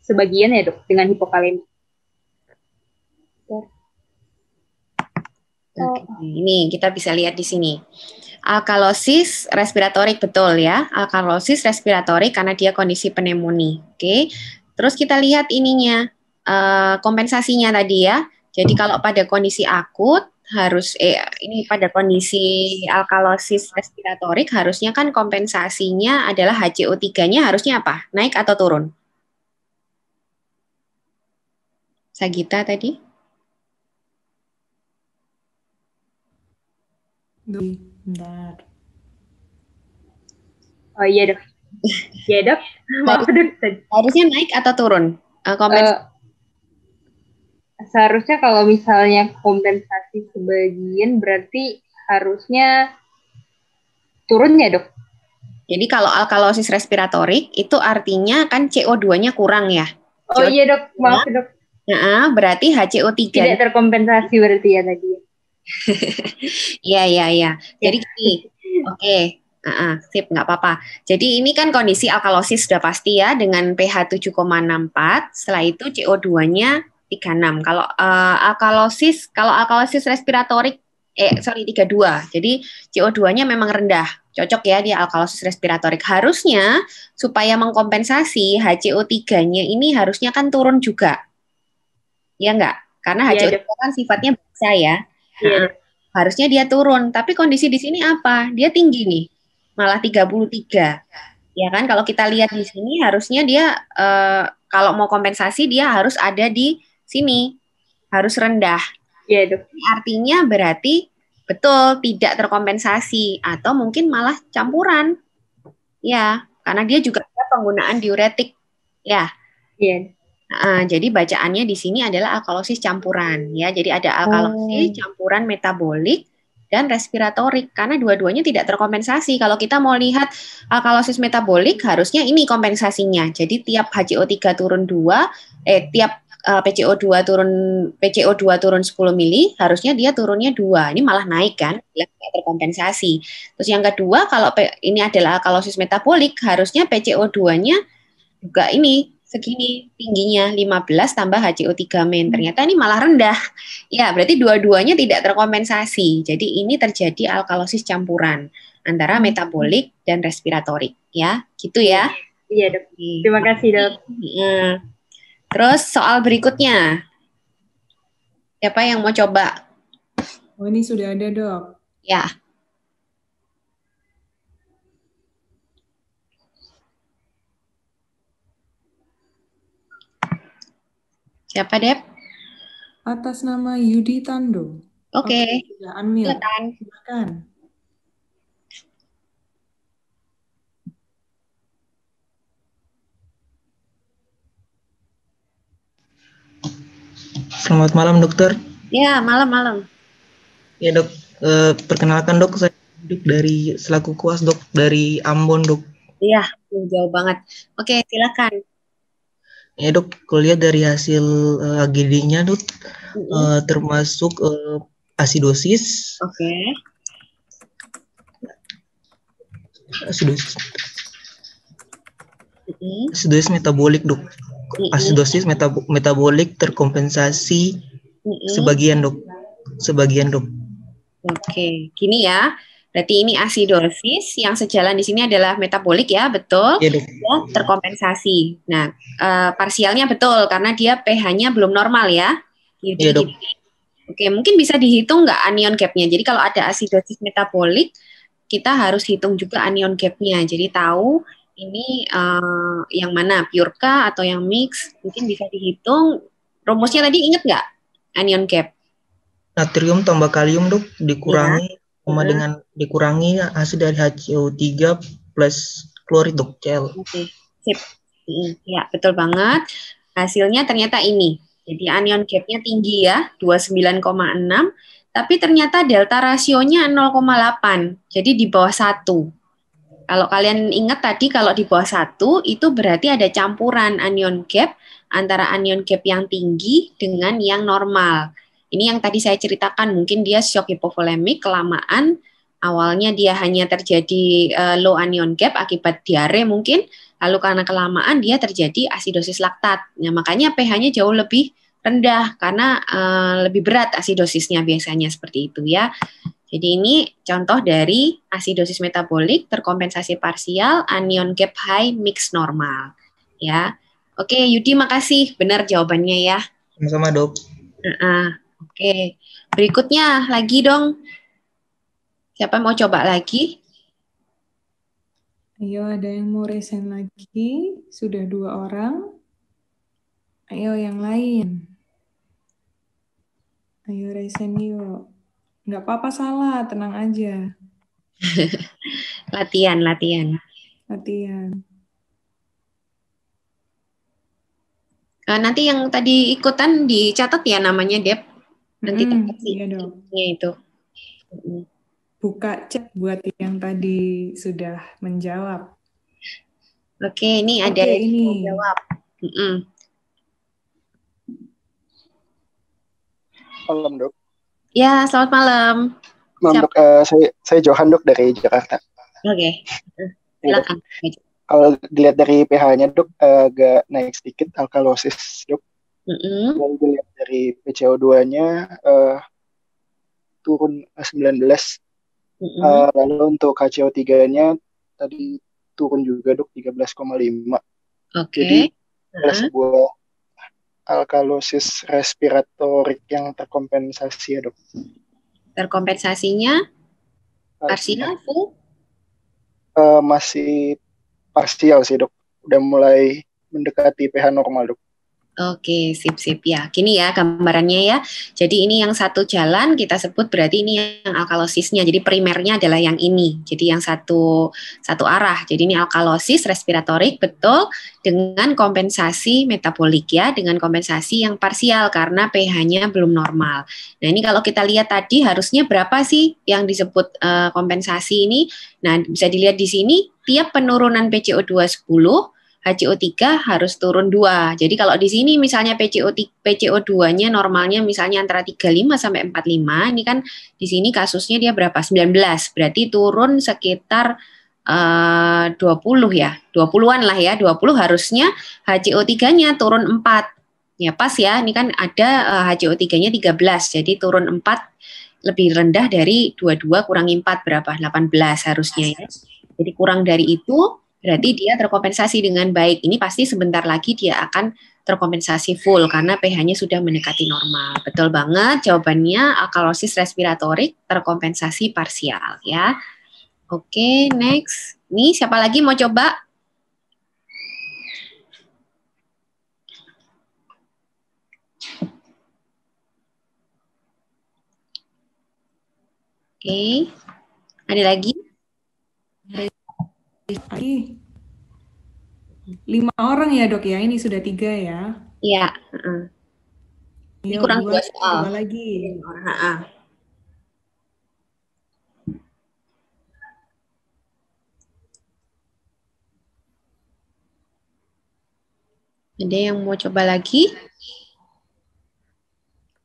sebagian ya dok dengan hipokalemia. Ini kita bisa lihat di sini. Alkalosis respiratorik betul ya. Alkalosis respiratorik karena dia kondisi pneumonia. Oke. Terus kita lihat ininya kompensasinya tadi ya. Jadi kalau pada kondisi akut ini pada kondisi alkalosis respiratorik harusnya kan kompensasinya adalah HCO3-nya harusnya apa? Naik atau turun? Sagita tadi? Bentar. Oh iya dok. Iya dok. Maaf dok. Harusnya naik atau turun? Seharusnya kalau misalnya kompensasi sebagian berarti harusnya turun ya dok? Jadi kalau alkalosis respiratorik itu artinya kan CO2-nya kurang ya? Oh iya dok, maaf dok. Nah, berarti HCO3 tidak terkompensasi berarti ya tadi. Iya. Jadi gini, oke. Sip, nggak apa-apa. Jadi ini kan kondisi alkalosis sudah pasti ya dengan pH 7,64. Setelah itu CO2-nya 36. Kalau alkalosis respiratorik 32. Jadi CO2-nya memang rendah. Cocok ya dia alkalosis respiratorik. Harusnya supaya mengkompensasi HCO3-nya ini harusnya kan turun juga. Ya enggak? Karena HCO3 kan sifatnya biasa ya. Harusnya dia turun, tapi kondisi di sini apa? Dia tinggi nih. Malah 33. Ya kan kalau kita lihat di sini harusnya dia kalau mau kompensasi dia harus ada di sini. Harus rendah. Iya, dok. Artinya berarti betul tidak terkompensasi atau mungkin malah campuran. Ya, karena dia juga ada penggunaan diuretik. Ya. Iya. Jadi bacaannya di sini adalah alkalosis campuran ya. Jadi ada alkalosis campuran metabolik dan respiratorik karena dua-duanya tidak terkompensasi. Kalau kita mau lihat alkalosis metabolik harusnya ini kompensasinya. Jadi tiap HCO3 turun 2, tiap PCO2 turun 10 mili, harusnya dia turunnya 2. Ini malah naik kan, tidak terkompensasi. Terus yang kedua, kalau ini adalah alkalosis metabolik, harusnya PCO2-nya juga ini segini tingginya 15 tambah HCO3 min. Ternyata ini malah rendah. Ya, berarti dua-duanya tidak terkompensasi. Jadi ini terjadi alkalosis campuran antara metabolik dan respiratorik ya. Gitu ya. Iya, dok. Terima kasih, dok. Terus soal berikutnya. Siapa yang mau coba? Oh, ini sudah ada, dok. Ya. Siapa, Dep? Atas nama Yudi Tando. Oke. Sudah unmute. Silakan. Selamat malam, dokter. Ya, malam-malam. Ya, dok. Perkenalkan, dok. Saya dari selaku kuas, dok, dari Ambon, dok. Iya, jauh banget. Oke, silakan. Ya, dok. Kuliah dari hasil AGD-nya, dok, termasuk asidosis. Oke. Asidosis metabolik, dok. Asidosis metabolik terkompensasi sebagian, dok. Oke, gini ya. Berarti ini asidosis yang sejalan di sini adalah metabolik ya, betul? Iya, dok. Ya, terkompensasi. Nah, parsialnya betul karena dia pH-nya belum normal ya. Iya, dok. Oke, mungkin bisa dihitung nggak anion gap-nya? Jadi kalau ada asidosis metabolik, kita harus hitung juga anion gap-nya. Jadi tahu ini yang mana, pure kah atau yang mix? Mungkin bisa dihitung. Rumusnya tadi ingat nggak anion gap? Natrium tambah kalium, dok, dikurangi sama dengan dikurangi hasil dari HCO3 plus klorid dok, Cl. Oke, sip. Ya, betul banget. Hasilnya ternyata ini. Jadi anion gapnya tinggi ya, 29,6. Tapi ternyata delta rasionya 0,8. Jadi di bawah 1. Kalau kalian ingat tadi kalau di bawah 1 itu berarti ada campuran anion gap antara anion gap yang tinggi dengan yang normal. Ini yang tadi saya ceritakan, mungkin dia shock hipovolemik kelamaan, awalnya dia hanya terjadi low anion gap akibat diare mungkin, lalu karena kelamaan dia terjadi asidosis laktat. Nah, makanya pH-nya jauh lebih rendah karena lebih berat asidosisnya biasanya seperti itu ya. Jadi ini contoh dari asidosis metabolik terkompensasi parsial, anion gap high, mix normal. Ya, oke Yudi makasih, benar jawabannya ya. Sama-sama dok. Oke, berikutnya lagi dong. Siapa mau coba lagi? Ayo, ada yang mau resen lagi? Sudah 2 orang. Ayo yang lain. Ayo resen yuk. Nggak apa-apa salah, tenang aja. Latihan. Latihan. Nanti yang tadi ikutan dicatat ya namanya Dep. Nanti iya dong. itu. Buka chat buat yang tadi sudah menjawab. Oke, ini ada yang mau jawab. Malam dok. Ya, selamat malam. Malam dok, saya Johan dok dari Jakarta. Oke, silakan. Kalau dilihat dari pH-nya dok, agak naik sedikit alkalosis dok. Kalau dilihat dari PCO2-nya turun 19. Lalu untuk HCO3-nya tadi turun juga dok 13,5. Jadi ada sebuah alkalosis respiratorik yang terkompensasi ya dok. Terkompensasinya parsial full? Masih parsial sih dok. Udah mulai mendekati pH normal dok. Oke, sip ya. Gini ya gambarannya ya. Jadi ini yang satu jalan kita sebut berarti ini yang alkalosisnya. Jadi primernya adalah yang ini. Jadi yang satu arah. Jadi ini alkalosis respiratorik betul dengan kompensasi metabolik ya, dengan kompensasi yang parsial karena pH-nya belum normal. Nah, ini kalau kita lihat tadi harusnya berapa sih yang disebut kompensasi ini? Nah, bisa dilihat di sini tiap penurunan PCO2 10 HCO3 harus turun 2. Jadi kalau di sini misalnya PCO2-nya normalnya misalnya antara 35 sampai 45, ini kan di sini kasusnya dia berapa? 19. Berarti turun sekitar 20 ya. 20-an lah ya. 20 harusnya HCO3-nya turun 4. Ya pas ya. Ini kan ada HCO3-nya 13. Jadi turun 4 lebih rendah dari 22 kurangi 4 berapa? 18 harusnya ya. Jadi kurang dari itu berarti dia terkompensasi dengan baik. Ini pasti sebentar lagi dia akan terkompensasi full karena pH-nya sudah mendekati normal. Betul banget jawabannya alkalosis respiratorik terkompensasi parsial ya. Oke, next. Nih siapa lagi mau coba? Oke. Ada lagi? 5 orang ya dok ya, ini sudah 3 ya. Iya. Ini kurang 2 soal. 2 lagi. Ada yang mau coba lagi?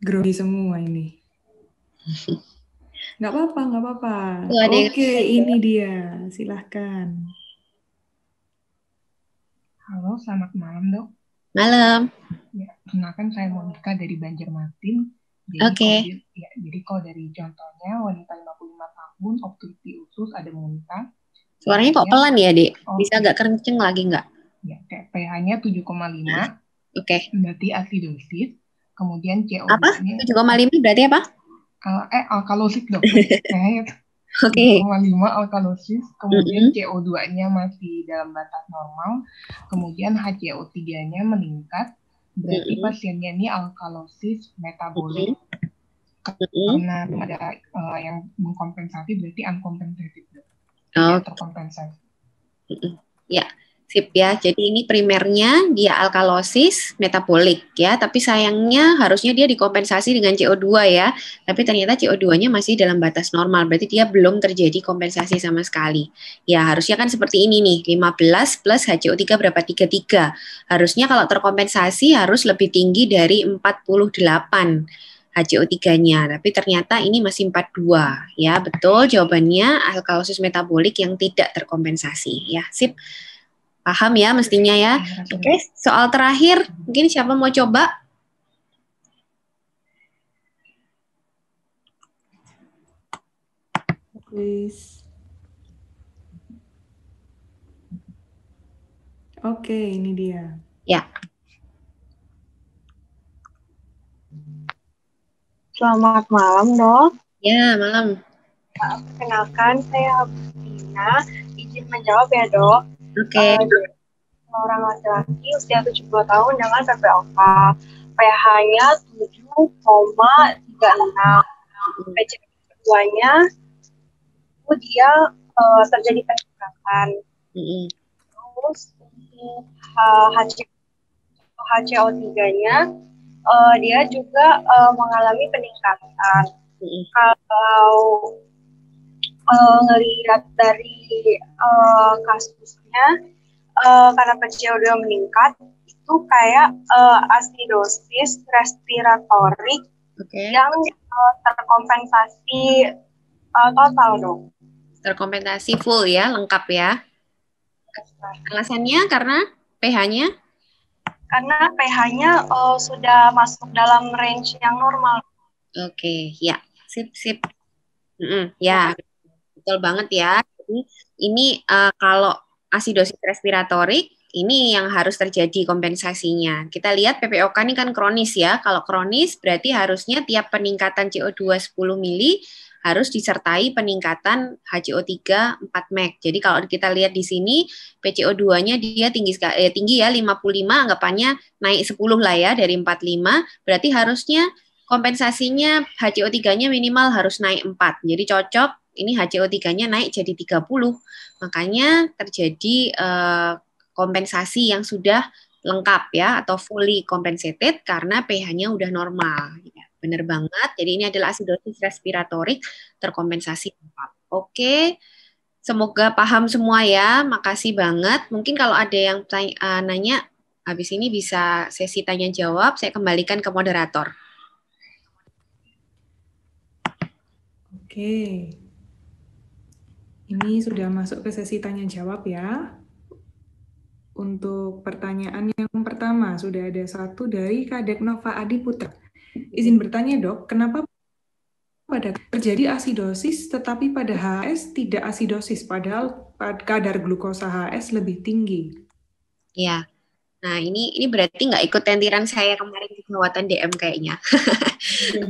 Grogi semua ini. Nggak apa-apa. Oke, ini dia. Silahkan. Halo, selamat malam dok. Malam. Ya, kenalkan saya Monica dari Banjarmasin. Jadi kalau dari contohnya wanita 55 tahun, obstruksi usus, ada muntah. Suaranya kok pelan ya, Dek? Bisa agak kenceng lagi nggak? Ya, pH-nya 7,5. Oke. Berarti asidosis. Kemudian CO2-nya... Apa? 7,5 berarti apa? Alkalosis dok. Oke. 7,5 alkalosis. Kemudian CO2-nya masih dalam batas normal. Kemudian HCO3-nya meningkat. Berarti pasiennya ini alkalosis metabolik. Karena ada yang mengkompensasi berarti uncompensated. Tidak terkompensasi. Ya, sip ya. Jadi ini primernya dia alkalosis metabolik ya, tapi sayangnya harusnya dia dikompensasi dengan CO2 ya. Tapi ternyata CO2-nya masih dalam batas normal, berarti dia belum terjadi kompensasi sama sekali. Ya, harusnya kan seperti ini nih, 15 plus HCO3 berapa? 33. Harusnya kalau terkompensasi harus lebih tinggi dari 48. HCO3-nya, tapi ternyata ini masih 42 ya. Betul jawabannya alkalosis metabolik yang tidak terkompensasi ya. Sip. Paham ya mestinya ya. Oke, soal terakhir mungkin siapa mau coba? Please. Oke, ini dia. Ya. Selamat malam, Dok. Ya, malam. Perkenalkan, saya Agustina. Izin menjawab ya, Dok. Oke. Seorang laki-laki usia 70 tahun dengan PPOK. pH-nya 7,36. PCO2-nya itu dia terjadi peningkatan. Terus untuk HCO3-nya dia juga mengalami peningkatan. Kalau ngelihat dari kasusnya, karena PCO2 meningkat, itu kayak asidosis respiratorik yang terkompensasi total, Dok. Terkompensasi full ya, lengkap ya. Alasannya karena pH-nya? Karena pH-nya sudah masuk dalam range yang normal. Oke, ya. Sip. Ya, betul banget ya. Jadi, ini kalau asidosis respiratorik, ini yang harus terjadi kompensasinya. Kita lihat PPOK ini kan kronis ya. Kalau kronis berarti harusnya tiap peningkatan CO2 10 mili harus disertai peningkatan HCO3 4 mg. Jadi kalau kita lihat di sini PCO2-nya dia tinggi ya 55, anggapannya naik 10 lah ya dari 45, berarti harusnya kompensasinya HCO3-nya minimal harus naik 4. Jadi cocok ini HCO3-nya naik jadi 30. Makanya terjadi kompensasi yang sudah lengkap ya atau fully compensated karena pH-nya udah normal. Ya, benar banget. Jadi ini adalah asidosis respiratorik terkompensasi lengkap. Oke. Semoga paham semua ya. Makasih banget. Mungkin kalau ada yang nanya habis ini bisa sesi tanya jawab, saya kembalikan ke moderator. Oke. Ini sudah masuk ke sesi tanya jawab ya. Untuk pertanyaan yang pertama, sudah ada satu dari Kadek Nova Adiputra. Izin bertanya, Dok, kenapa pada terjadi asidosis tetapi pada HS tidak asidosis, padahal kadar glukosa HS lebih tinggi? Ya, nah ini berarti nggak ikut tentiran saya kemarin di Kawatan DM kayaknya.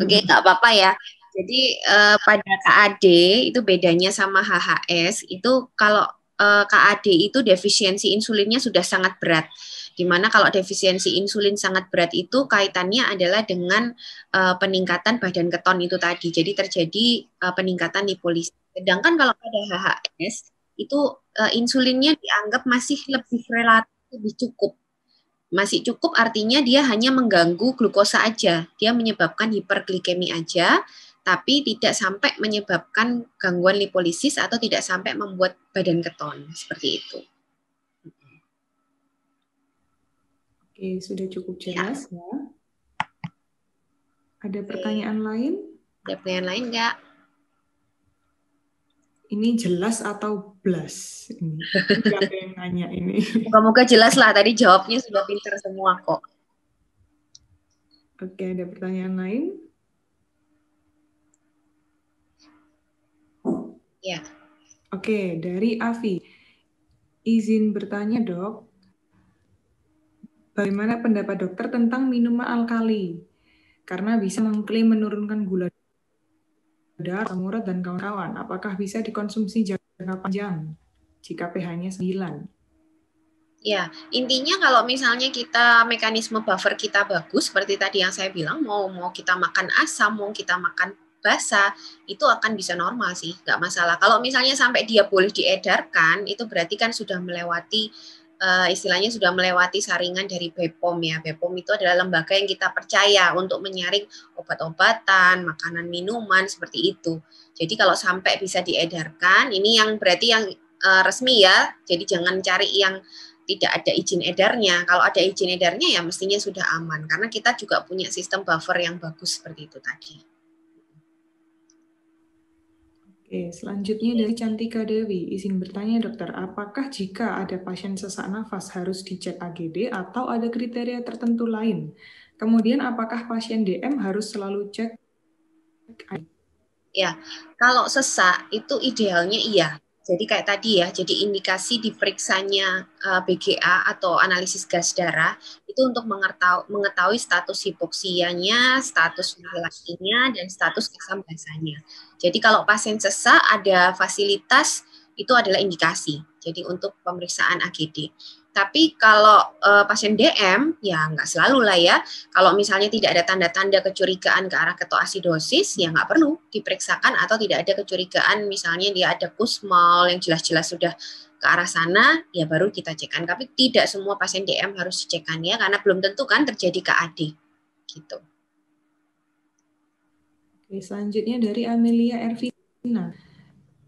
Oke, nggak apa-apa ya. Jadi pada KAD itu bedanya sama HHS, itu kalau KAD itu defisiensi insulinnya sudah sangat berat. Dimana kalau defisiensi insulin sangat berat itu kaitannya adalah dengan peningkatan badan keton itu tadi. Jadi terjadi peningkatan lipolisis. Sedangkan kalau pada HHS itu insulinnya dianggap masih relatif lebih cukup. Masih cukup artinya dia hanya mengganggu glukosa aja. Dia menyebabkan hiperglikemi aja, tapi tidak sampai menyebabkan gangguan lipolisis atau tidak sampai membuat badan keton. Seperti itu. Oke, sudah cukup jelas ya. Ada pertanyaan lain? Ada pertanyaan lain nggak? Ini jelas atau blas? Ini nggak ada yang nanya ini. Moga-moga jelas lah, tadi jawabnya sudah pintar semua kok. Oke, ada pertanyaan lain? Ya. Oke, dari Avi. Izin bertanya, Dok. Bagaimana pendapat dokter tentang minuman alkali? Karena bisa mengklaim menurunkan gula darah, asam urat, dan kawan-kawan. Apakah bisa dikonsumsi jangka panjang jika pH-nya 9? Ya, intinya kalau misalnya kita mekanisme buffer kita bagus, seperti tadi yang saya bilang, mau kita makan asam, mau kita makan basah, itu akan bisa normal sih, nggak masalah. Kalau misalnya sampai dia boleh diedarkan, itu berarti kan sudah melewati istilahnya sudah melewati saringan dari BPOM ya. BPOM itu adalah lembaga yang kita percaya untuk menyaring obat-obatan, makanan, minuman seperti itu. Jadi kalau sampai bisa diedarkan, ini yang berarti yang resmi ya. Jadi jangan cari yang tidak ada izin edarnya. Kalau ada izin edarnya ya mestinya sudah aman karena kita juga punya sistem buffer yang bagus seperti itu tadi. Oke, selanjutnya dari Cantika Dewi, izin bertanya dokter, apakah jika ada pasien sesak nafas harus dicek AGD atau ada kriteria tertentu lain? Kemudian apakah pasien DM harus selalu cek? Ya, kalau sesak itu idealnya iya. Jadi kayak tadi ya, jadi indikasi diperiksanya BGA atau analisis gas darah itu untuk mengetahui status hipoksianya, status ventilasinya, dan status asam basanya. Jadi kalau pasien sesak ada fasilitas itu adalah indikasi. Jadi untuk pemeriksaan AGD. Tapi kalau pasien DM, ya nggak selalu lah ya. Kalau misalnya tidak ada tanda-tanda kecurigaan ke arah ketoasidosis, ya nggak perlu diperiksakan atau tidak ada kecurigaan misalnya dia ada kusmol yang jelas-jelas sudah ke arah sana, ya baru kita cekkan. Tapi tidak semua pasien DM harus dicekkan ya, karena belum tentu kan terjadi KAD. Gitu. Oke, selanjutnya dari Amelia Ervina.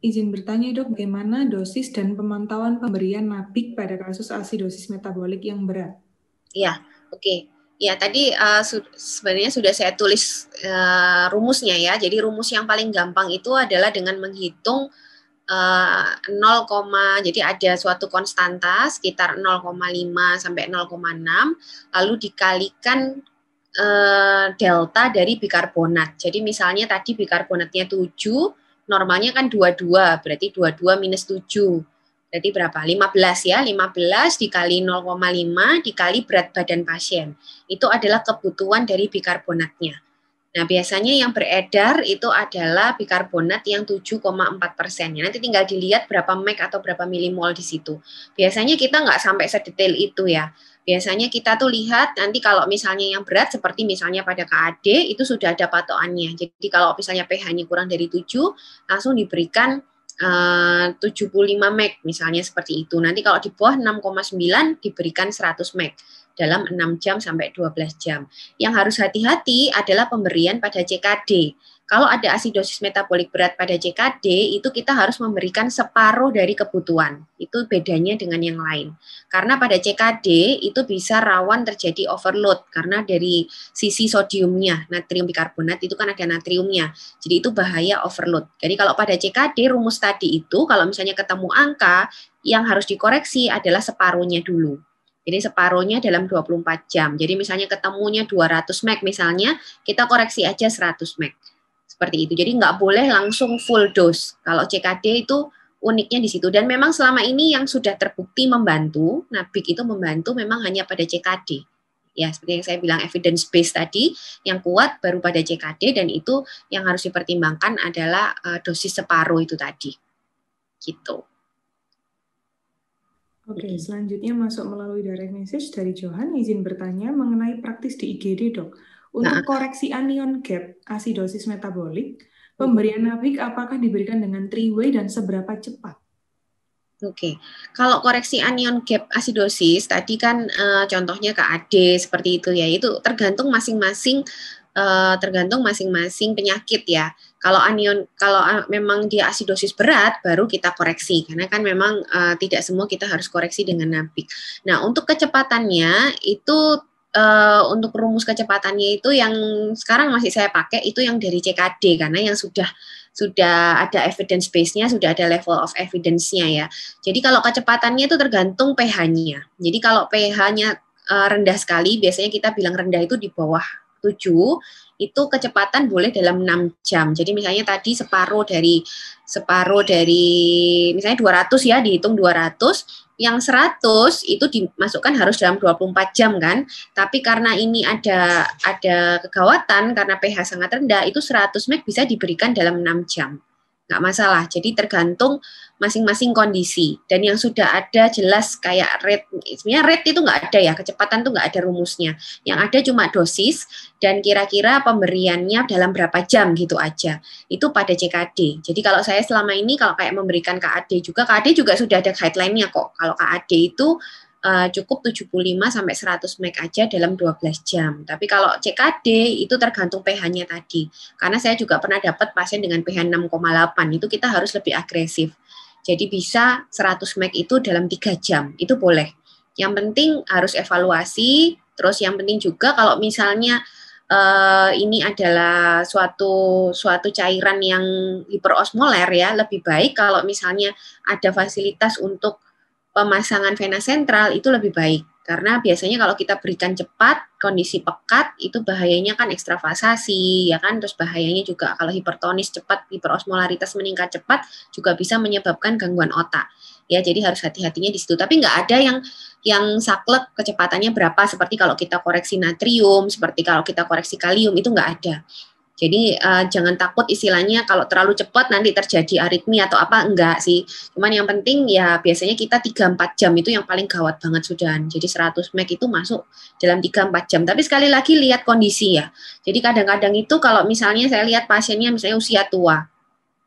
Izin bertanya dok, bagaimana dosis dan pemantauan pemberian NABIC pada kasus asidosis metabolik yang berat? Ya, oke. Ya, tadi sebenarnya sudah saya tulis rumusnya ya. Jadi rumus yang paling gampang itu adalah dengan menghitung 0, jadi ada suatu konstanta sekitar 0,5 sampai 0,6, lalu dikalikan delta dari bikarbonat. Jadi misalnya tadi bikarbonatnya 7, normalnya kan 22, berarti 22 minus 7. Berarti berapa? 15 ya, 15 dikali 0,5 dikali berat badan pasien. Itu adalah kebutuhan dari bikarbonatnya. Nah, biasanya yang beredar itu adalah bikarbonat yang 7,4%. Nanti tinggal dilihat berapa meg atau berapa milimol di situ. Biasanya kita nggak sampai sedetail itu ya. Biasanya kita tuh lihat nanti kalau misalnya yang berat seperti misalnya pada KAD itu sudah ada patokannya. Jadi kalau misalnya pH-nya kurang dari 7, langsung diberikan 75 meg misalnya seperti itu. Nanti kalau di bawah 6,9 diberikan 100 meg dalam 6 jam sampai 12 jam. Yang harus hati-hati adalah pemberian pada CKD. Kalau ada asidosis metabolik berat pada CKD, itu kita harus memberikan separuh dari kebutuhan. Itu bedanya dengan yang lain. Karena pada CKD itu bisa rawan terjadi overload karena dari sisi sodiumnya, natrium bikarbonat itu kan ada natriumnya. Jadi itu bahaya overload. Jadi kalau pada CKD rumus tadi itu kalau misalnya ketemu angka yang harus dikoreksi adalah separuhnya dulu. Jadi separuhnya dalam 24 jam. Jadi misalnya ketemunya 200 meg misalnya, kita koreksi aja 100 meg. Seperti itu. Jadi nggak boleh langsung full dose. Kalau CKD itu uniknya di situ. Dan memang selama ini yang sudah terbukti membantu, NABIC itu membantu memang hanya pada CKD. Ya, seperti yang saya bilang evidence based tadi, yang kuat baru pada CKD dan itu yang harus dipertimbangkan adalah dosis separuh itu tadi. Gitu. Oke, selanjutnya masuk melalui direct message dari Johan, izin bertanya mengenai praktis di IGD dok. Untuk koreksi anion gap asidosis metabolik, pemberian NABIC apakah diberikan dengan 3-way dan seberapa cepat? Oke, kalau koreksi anion gap asidosis tadi kan contohnya KAD seperti itu ya, itu tergantung masing-masing penyakit ya. Kalau memang dia asidosis berat baru kita koreksi karena kan memang tidak semua kita harus koreksi dengan NABIC. Nah, untuk kecepatannya itu untuk rumus kecepatannya itu yang sekarang masih saya pakai itu yang dari CKD karena yang sudah ada evidence base-nya, sudah ada level of evidence-nya ya. Jadi kalau kecepatannya itu tergantung pH-nya. Jadi kalau pH-nya rendah sekali, biasanya kita bilang rendah itu di bawah 7, itu kecepatan boleh dalam 6 jam. Jadi misalnya tadi separuh dari misalnya 200 ya, dihitung 200, yang 100 itu dimasukkan harus dalam 24 jam kan. Tapi karena ini ada kegawatan karena pH sangat rendah, itu 100 meg bisa diberikan dalam 6 jam. nggak masalah. Jadi tergantung masing-masing kondisi. Dan yang sudah ada jelas kayak rate, sebenarnya rate itu nggak ada ya, kecepatan tuh nggak ada rumusnya. Yang ada cuma dosis dan kira-kira pemberiannya dalam berapa jam gitu aja. Itu pada CKD. Jadi kalau saya selama ini kalau kayak memberikan KAD juga sudah ada guideline-nya kok. Kalau KAD itu cukup 75 sampai 100 mg aja dalam 12 jam. Tapi kalau CKD itu tergantung pH-nya tadi. Karena saya juga pernah dapat pasien dengan pH 6,8, itu kita harus lebih agresif. Jadi bisa 100 mg itu dalam 3 jam, itu boleh. Yang penting harus evaluasi, terus yang penting juga kalau misalnya ini adalah suatu cairan yang hiperosmoler ya, lebih baik kalau misalnya ada fasilitas untuk pemasangan vena sentral itu lebih baik. Karena biasanya kalau kita berikan cepat, kondisi pekat, itu bahayanya kan ekstravasasi, ya kan? Terus bahayanya juga kalau hipertonis cepat, hiperosmolaritas meningkat cepat, juga bisa menyebabkan gangguan otak. Ya, jadi harus hati-hatinya di situ. Tapi nggak ada yang saklek kecepatannya berapa, seperti kalau kita koreksi natrium, seperti kalau kita koreksi kalium, itu nggak ada. Jadi jangan takut istilahnya kalau terlalu cepat nanti terjadi aritmi atau apa, enggak sih. Cuman yang penting ya biasanya kita 3-4 jam itu yang paling gawat banget sudah. Jadi 100 mg itu masuk dalam 3-4 jam. Tapi sekali lagi lihat kondisi ya. Jadi kadang-kadang itu kalau misalnya saya lihat pasiennya misalnya usia tua,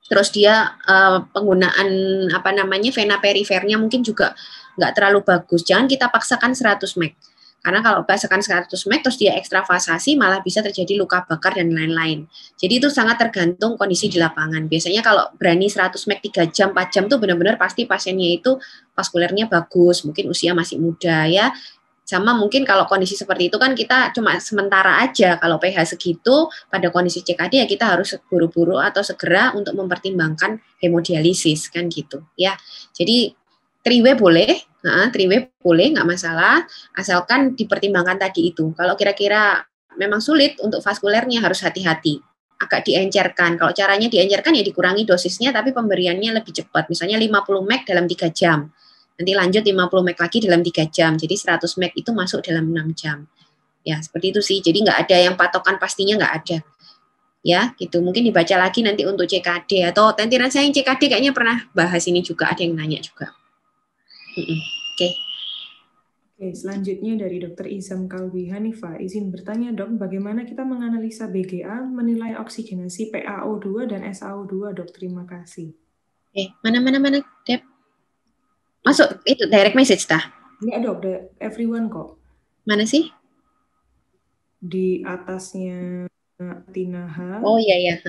terus dia penggunaan vena perifernya mungkin juga nggak terlalu bagus. Jangan kita paksakan 100 mg. Karena kalau paksakan 100 mg terus dia ekstravasasi malah bisa terjadi luka bakar dan lain-lain. Jadi itu sangat tergantung kondisi di lapangan. Biasanya kalau berani 100 mg 3 jam, 4 jam tuh benar-benar pasti pasiennya itu vaskulernya bagus, mungkin usia masih muda ya. Sama mungkin kalau kondisi seperti itu kan kita cuma sementara aja. Kalau pH segitu pada kondisi CKD ya kita harus buru-buru atau segera untuk mempertimbangkan hemodialisis kan gitu ya. Jadi 3W boleh, 3W boleh, nggak masalah, asalkan dipertimbangkan tadi itu. Kalau kira-kira memang sulit untuk vaskulernya harus hati-hati, agak diencerkan. Kalau caranya diencerkan ya dikurangi dosisnya, tapi pemberiannya lebih cepat. Misalnya 50 mg dalam 3 jam, nanti lanjut 50 mg lagi dalam 3 jam, jadi 100 mg itu masuk dalam 6 jam. Ya, seperti itu sih, jadi nggak ada yang patokan pastinya, nggak ada. Ya, gitu. Mungkin dibaca lagi nanti untuk CKD, atau tentiran saya yang CKD kayaknya pernah bahas ini juga, ada yang nanya juga. Oke, selanjutnya dari Dr. Izam Kalbi Hanifah, izin bertanya dok, bagaimana kita menganalisa BGA, menilai oksigenasi PaO2 dan SaO2 dok, terima kasih. Mana, Dep? Masuk, itu direct message tah? Enggak dok, everyone kok. Mana sih? Di atasnya Tina H. Oh iya.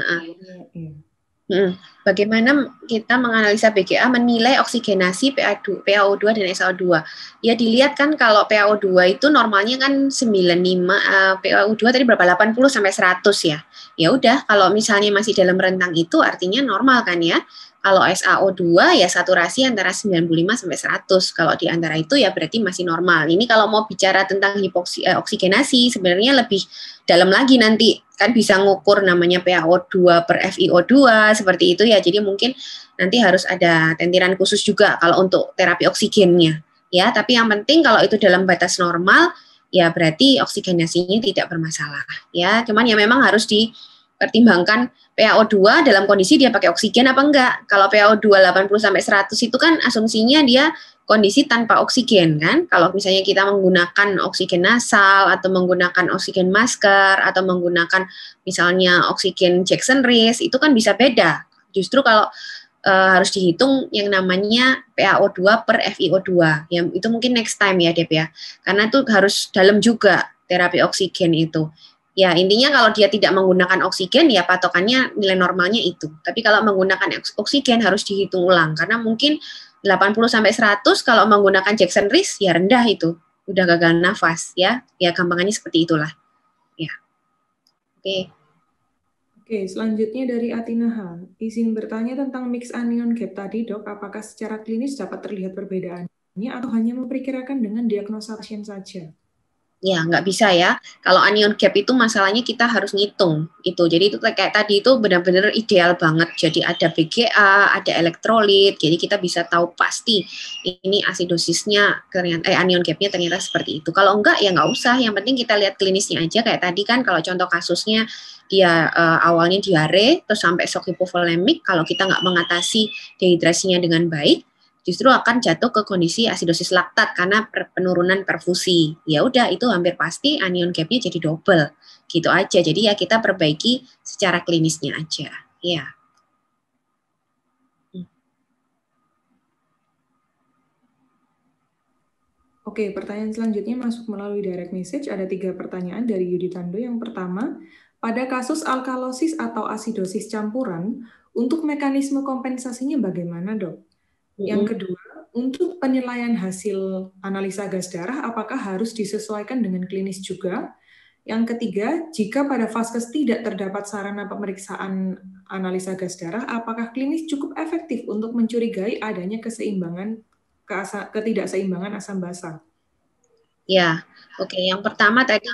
Bagaimana kita menganalisa BGA menilai oksigenasi PaO2 dan SaO2? Ya dilihat kan kalau PaO2 itu normalnya kan 95, PaO2 tadi berapa? 80 sampai 100 ya. Ya udah, kalau misalnya masih dalam rentang itu artinya normal kan ya. Kalau SaO2 ya saturasi antara 95 sampai 100. Kalau di antara itu ya berarti masih normal. Ini kalau mau bicara tentang oksigenasi sebenarnya lebih dalam lagi nanti. Kan bisa ngukur namanya PaO2 per FiO2 seperti itu ya. Jadi mungkin nanti harus ada tentiran khusus juga kalau untuk terapi oksigennya. Ya, tapi yang penting kalau itu dalam batas normal ya berarti oksigenasinya tidak bermasalah. Ya, cuman ya memang harus dipertimbangkan PaO2 dalam kondisi dia pakai oksigen apa enggak. Kalau PaO2 80 sampai 100 itu kan asumsinya dia kondisi tanpa oksigen kan. Kalau misalnya kita menggunakan oksigen nasal atau menggunakan oksigen masker atau menggunakan misalnya oksigen Jackson Rees itu kan bisa beda. Justru kalau harus dihitung yang namanya PaO2 per FiO2. Ya, itu mungkin next time ya Dep ya. Karena itu harus dalam juga terapi oksigen itu. Ya, intinya kalau dia tidak menggunakan oksigen, ya patokannya nilai normalnya itu. Tapi kalau menggunakan oksigen harus dihitung ulang, karena mungkin 80-100 kalau menggunakan Jackson Rees, ya rendah itu. Udah gagal nafas, ya. Ya, gampangannya seperti itulah. Ya. Oke, selanjutnya dari Atina H. Izin bertanya tentang mix anion gap tadi, dok. Apakah secara klinis dapat terlihat perbedaannya atau hanya memperkirakan dengan diagnosa pasien saja? Ya, nggak bisa ya. Kalau anion gap itu masalahnya kita harus ngitung itu. Jadi itu kayak tadi itu benar-benar ideal banget. Jadi ada BGA, ada elektrolit. Jadi kita bisa tahu pasti ini asidosisnya ternyata anion gapnya ternyata seperti itu. Kalau enggak ya nggak usah. Yang penting kita lihat klinisnya aja kayak tadi kan. Kalau contoh kasusnya dia awalnya diare terus sampai shock hipovolemik. Kalau kita nggak mengatasi dehidrasinya dengan baik, justru akan jatuh ke kondisi asidosis laktat karena penurunan perfusi. Ya udah itu hampir pasti anion gapnya jadi double. Gitu aja. Jadi ya kita perbaiki secara klinisnya aja. Ya. Oke, pertanyaan selanjutnya masuk melalui direct message. Ada 3 pertanyaan dari Yudi Tando. Yang pertama, pada kasus alkalosis atau asidosis campuran, untuk mekanisme kompensasinya bagaimana, Dok? Yang kedua, untuk penilaian hasil analisa gas darah, apakah harus disesuaikan dengan klinis juga? Yang ketiga, jika pada vaskes tidak terdapat sarana pemeriksaan analisa gas darah, apakah klinis cukup efektif untuk mencurigai adanya ketidakseimbangan asam basa? Ya, oke. Yang pertama tadi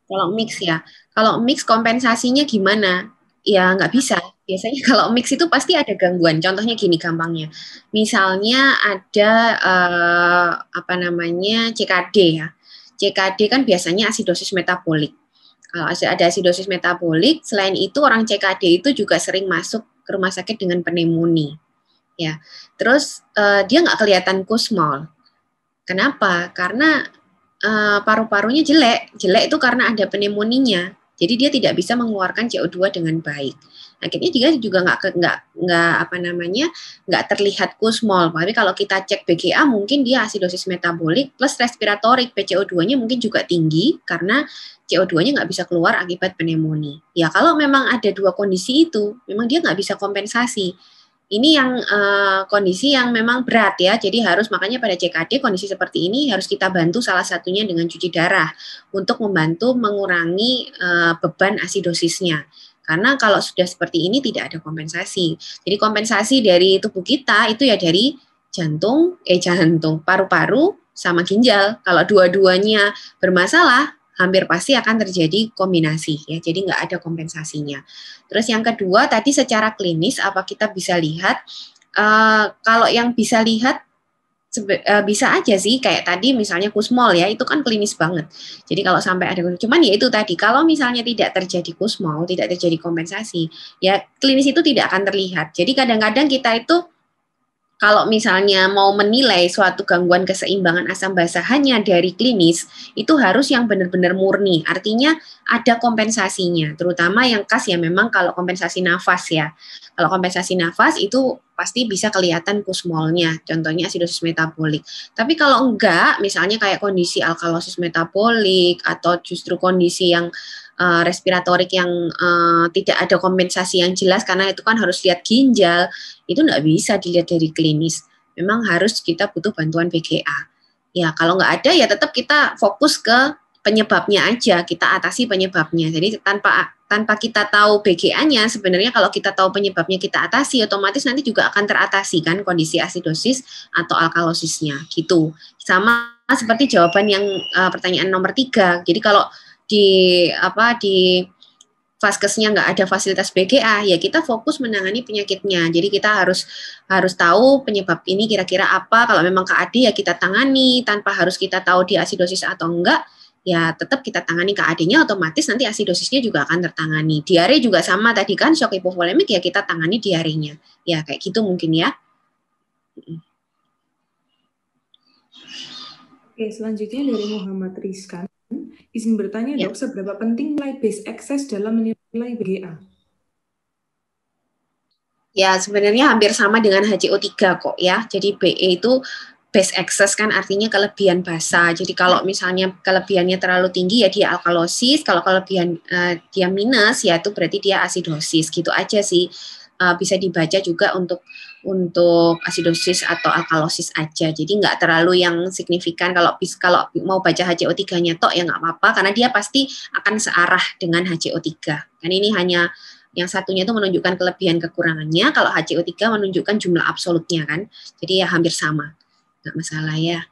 kalau mix ya, kalau mix kompensasinya gimana? Ya nggak bisa. Biasanya kalau mix itu pasti ada gangguan. Contohnya gini gampangnya. Misalnya ada CKD ya. CKD kan biasanya asidosis metabolik. Kalau ada asidosis metabolik, selain itu orang CKD itu juga sering masuk ke rumah sakit dengan pneumonia. Ya. Terus dia nggak kelihatan kusmol. Kenapa? Karena paru-parunya jelek. Jelek itu karena ada pneumonia. Jadi dia tidak bisa mengeluarkan CO2 dengan baik. Akhirnya dia juga nggak terlihat kusmol. Tapi kalau kita cek BGA mungkin dia asidosis metabolik plus respiratorik, PCO2-nya mungkin juga tinggi karena CO2-nya nggak bisa keluar akibat pneumonia. Ya kalau memang ada dua kondisi itu, memang dia nggak bisa kompensasi. Ini yang kondisi yang memang berat ya, jadi makanya pada CKD kondisi seperti ini harus kita bantu salah satunya dengan cuci darah untuk membantu mengurangi beban asidosisnya. Karena kalau sudah seperti ini tidak ada kompensasi. Jadi kompensasi dari tubuh kita itu ya dari jantung, paru-paru sama ginjal. Kalau dua-duanya bermasalah, hampir pasti akan terjadi kombinasi ya, jadi nggak ada kompensasinya. Terus yang kedua tadi secara klinis apa kita bisa lihat kalau yang bisa lihat bisa aja sih kayak tadi misalnya kusmol ya itu kan klinis banget. Jadi kalau sampai ada cuman ya itu tadi kalau misalnya tidak terjadi kusmol, tidak terjadi kompensasi, ya klinis itu tidak akan terlihat. Jadi kadang-kadang kita itu kalau misalnya mau menilai suatu gangguan keseimbangan asam basa hanya dari klinis, itu harus yang benar-benar murni. Artinya ada kompensasinya, terutama yang khas ya memang kalau kompensasi nafas ya. Kalau kompensasi nafas itu pasti bisa kelihatan kusmolnya, contohnya asidosis metabolik. Tapi kalau enggak, misalnya kayak kondisi alkalosis metabolik atau justru kondisi yang respiratorik yang tidak ada kompensasi yang jelas karena itu kan harus lihat ginjal, itu nggak bisa dilihat dari klinis. Memang harus kita butuh bantuan BGA. Ya kalau nggak ada ya tetap kita fokus ke penyebabnya aja, kita atasi penyebabnya. Jadi tanpa kita tahu BGA-nya, sebenarnya kalau kita tahu penyebabnya kita atasi, otomatis nanti juga akan teratasi kan kondisi asidosis atau alkalosisnya gitu. Sama seperti jawaban yang pertanyaan nomor 3. Jadi kalau di vaskesnya nggak ada fasilitas BGA, ya kita fokus menangani penyakitnya. Jadi kita harus tahu penyebab ini kira-kira apa. Kalau memang KAD ya kita tangani tanpa harus kita tahu dia asidosis atau enggak. Ya tetap kita tangani KAD-nya, otomatis nanti asidosisnya juga akan tertangani. Diare juga sama tadi kan shock hipovolemik ya kita tangani diarenya. Ya kayak gitu mungkin ya. Oke, selanjutnya dari Muhammad Rizkan. Izin bertanya, Dok, seberapa penting nilai base excess dalam menilai BGA? Ya, sebenarnya hampir sama dengan HCO3 kok ya. Jadi BE itu base excess kan artinya kelebihan basa. Jadi kalau misalnya kelebihannya terlalu tinggi ya dia alkalosis, kalau kelebihan dia minus ya itu berarti dia asidosis. Gitu aja sih. Bisa dibaca juga untuk asidosis atau alkalosis aja. Jadi nggak terlalu yang signifikan. Kalau mau baca HCO3-nya tok ya nggak apa-apa karena dia pasti akan searah dengan HCO3. Kan ini hanya yang satunya itu menunjukkan kelebihan kekurangannya, kalau HCO3 menunjukkan jumlah absolutnya kan. Jadi ya hampir sama. Nggak masalah ya.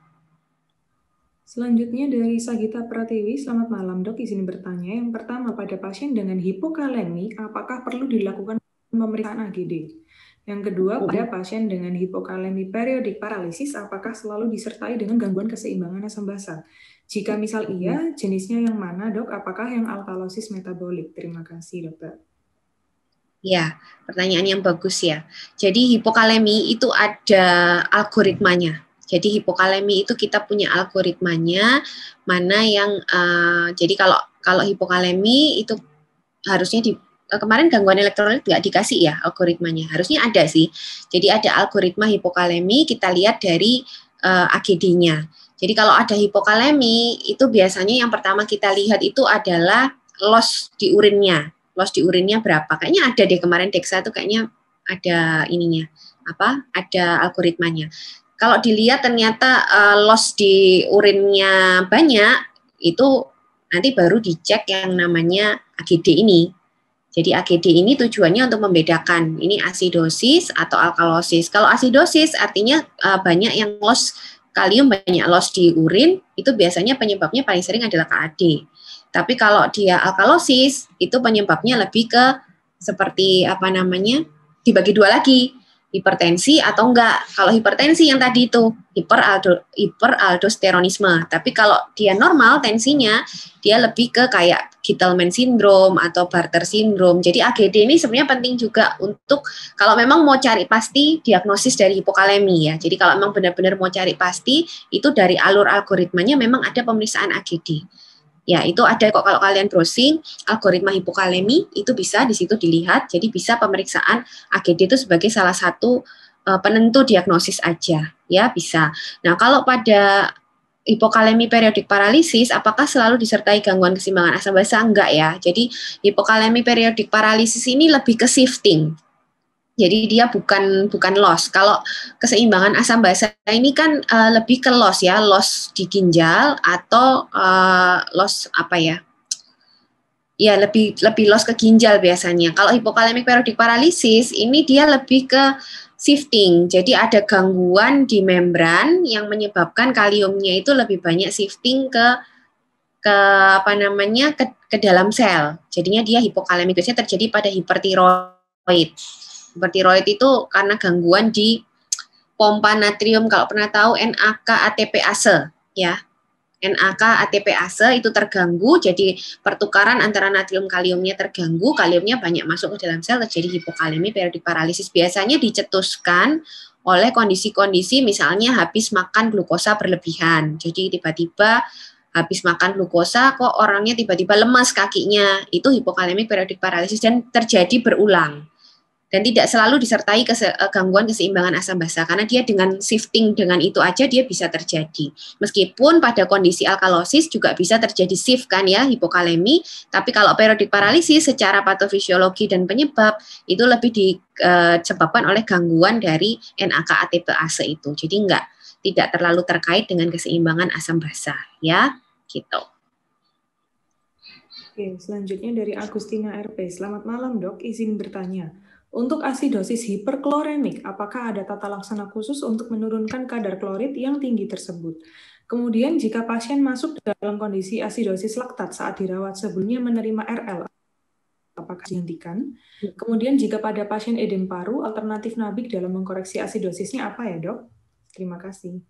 Selanjutnya dari Sagita Pratiwi, selamat malam dok, izin bertanya. Yang pertama, pada pasien dengan hipokalemi, apakah perlu dilakukan pemeriksaan AGD? Yang kedua, pada pasien dengan hipokalemi periodik paralisis, apakah selalu disertai dengan gangguan keseimbangan asam basa? Jika misal iya, jenisnya yang mana dok? Apakah yang alkalosis metabolik? Terima kasih dokter. Ya, pertanyaan yang bagus ya. Jadi hipokalemi itu ada algoritmanya. Jadi hipokalemi itu kita punya algoritmanya, mana yang jadi kalau hipokalemi itu harusnya kemarin gangguan elektrolit nggak dikasih ya algoritmanya, harusnya ada sih. Jadi ada algoritma hipokalemi, kita lihat dari AGD-nya. Jadi kalau ada hipokalemi itu biasanya yang pertama kita lihat itu adalah loss di urinnya. Loss di urinnya berapa? Kayaknya ada deh kemarin Dexa itu kayaknya ada ininya, ada algoritmanya. Kalau dilihat ternyata loss di urinnya banyak, itu nanti baru dicek yang namanya AGD ini. Jadi AGD ini tujuannya untuk membedakan ini asidosis atau alkalosis. Kalau asidosis artinya banyak yang loss kalium, banyak loss di urin, itu biasanya penyebabnya paling sering adalah KAD. Tapi kalau dia alkalosis, itu penyebabnya lebih ke seperti dibagi dua lagi, hipertensi atau enggak. Kalau hipertensi yang tadi itu hiperaldosteronisme. Tapi kalau dia normal tensinya, dia lebih ke kayak Gitelman syndrome atau Bartter syndrome. Jadi AGD ini sebenarnya penting juga untuk kalau memang mau cari pasti diagnosis dari hipokalemi ya. Jadi kalau memang benar-benar mau cari pasti, itu dari alur algoritmanya memang ada pemeriksaan AGD. Ya, itu ada kok kalau kalian browsing algoritma hipokalemi itu bisa di situ dilihat. Jadi bisa pemeriksaan AGD itu sebagai salah satu penentu diagnosis aja, ya bisa. Nah, kalau pada hipokalemi periodik paralisis apakah selalu disertai gangguan keseimbangan asam basa? Enggak ya. Jadi hipokalemi periodik paralisis ini lebih ke shifting. Jadi dia bukan loss. Kalau keseimbangan asam basa ini kan lebih ke loss ya, loss di ginjal atau loss Ya lebih loss ke ginjal biasanya. Kalau hipokalemic periodic paralysis ini dia lebih ke shifting. Jadi ada gangguan di membran yang menyebabkan kaliumnya itu lebih banyak shifting ke dalam sel. Jadinya dia hipokalemik. Biasanya terjadi pada hipertiroid. Hipertiroid itu karena gangguan di pompa natrium, kalau pernah tahu NAK ATPase ya. NAK ATPase itu terganggu, jadi pertukaran antara natrium kaliumnya terganggu, kaliumnya banyak masuk ke dalam sel, terjadi hipokalemi periodik paralisis. Biasanya dicetuskan oleh kondisi-kondisi misalnya habis makan glukosa berlebihan. Jadi tiba-tiba habis makan glukosa kok orangnya tiba-tiba lemas kakinya, itu hipokalemi periodik paralisis dan terjadi berulang. Dan tidak selalu disertai gangguan keseimbangan asam basa, karena dia dengan shifting dengan itu aja dia bisa terjadi. Meskipun pada kondisi alkalosis juga bisa terjadi shift kan ya, hipokalemi, tapi kalau periodik paralisis secara patofisiologi dan penyebab itu lebih disebabkan oleh gangguan dari NAK ATPase itu. Jadi tidak terlalu terkait dengan keseimbangan asam basa ya, gitu. Oke, selanjutnya dari Agustina RP. Selamat malam dok, izin bertanya. Untuk asidosis hiperkloremik, apakah ada tata laksana khusus untuk menurunkan kadar klorid yang tinggi tersebut? Kemudian jika pasien masuk dalam kondisi asidosis laktat saat dirawat sebelumnya menerima RL, apakah dihentikan? Kemudian jika pada pasien edem paru, alternatif nabik dalam mengkoreksi asidosisnya apa ya dok? Terima kasih.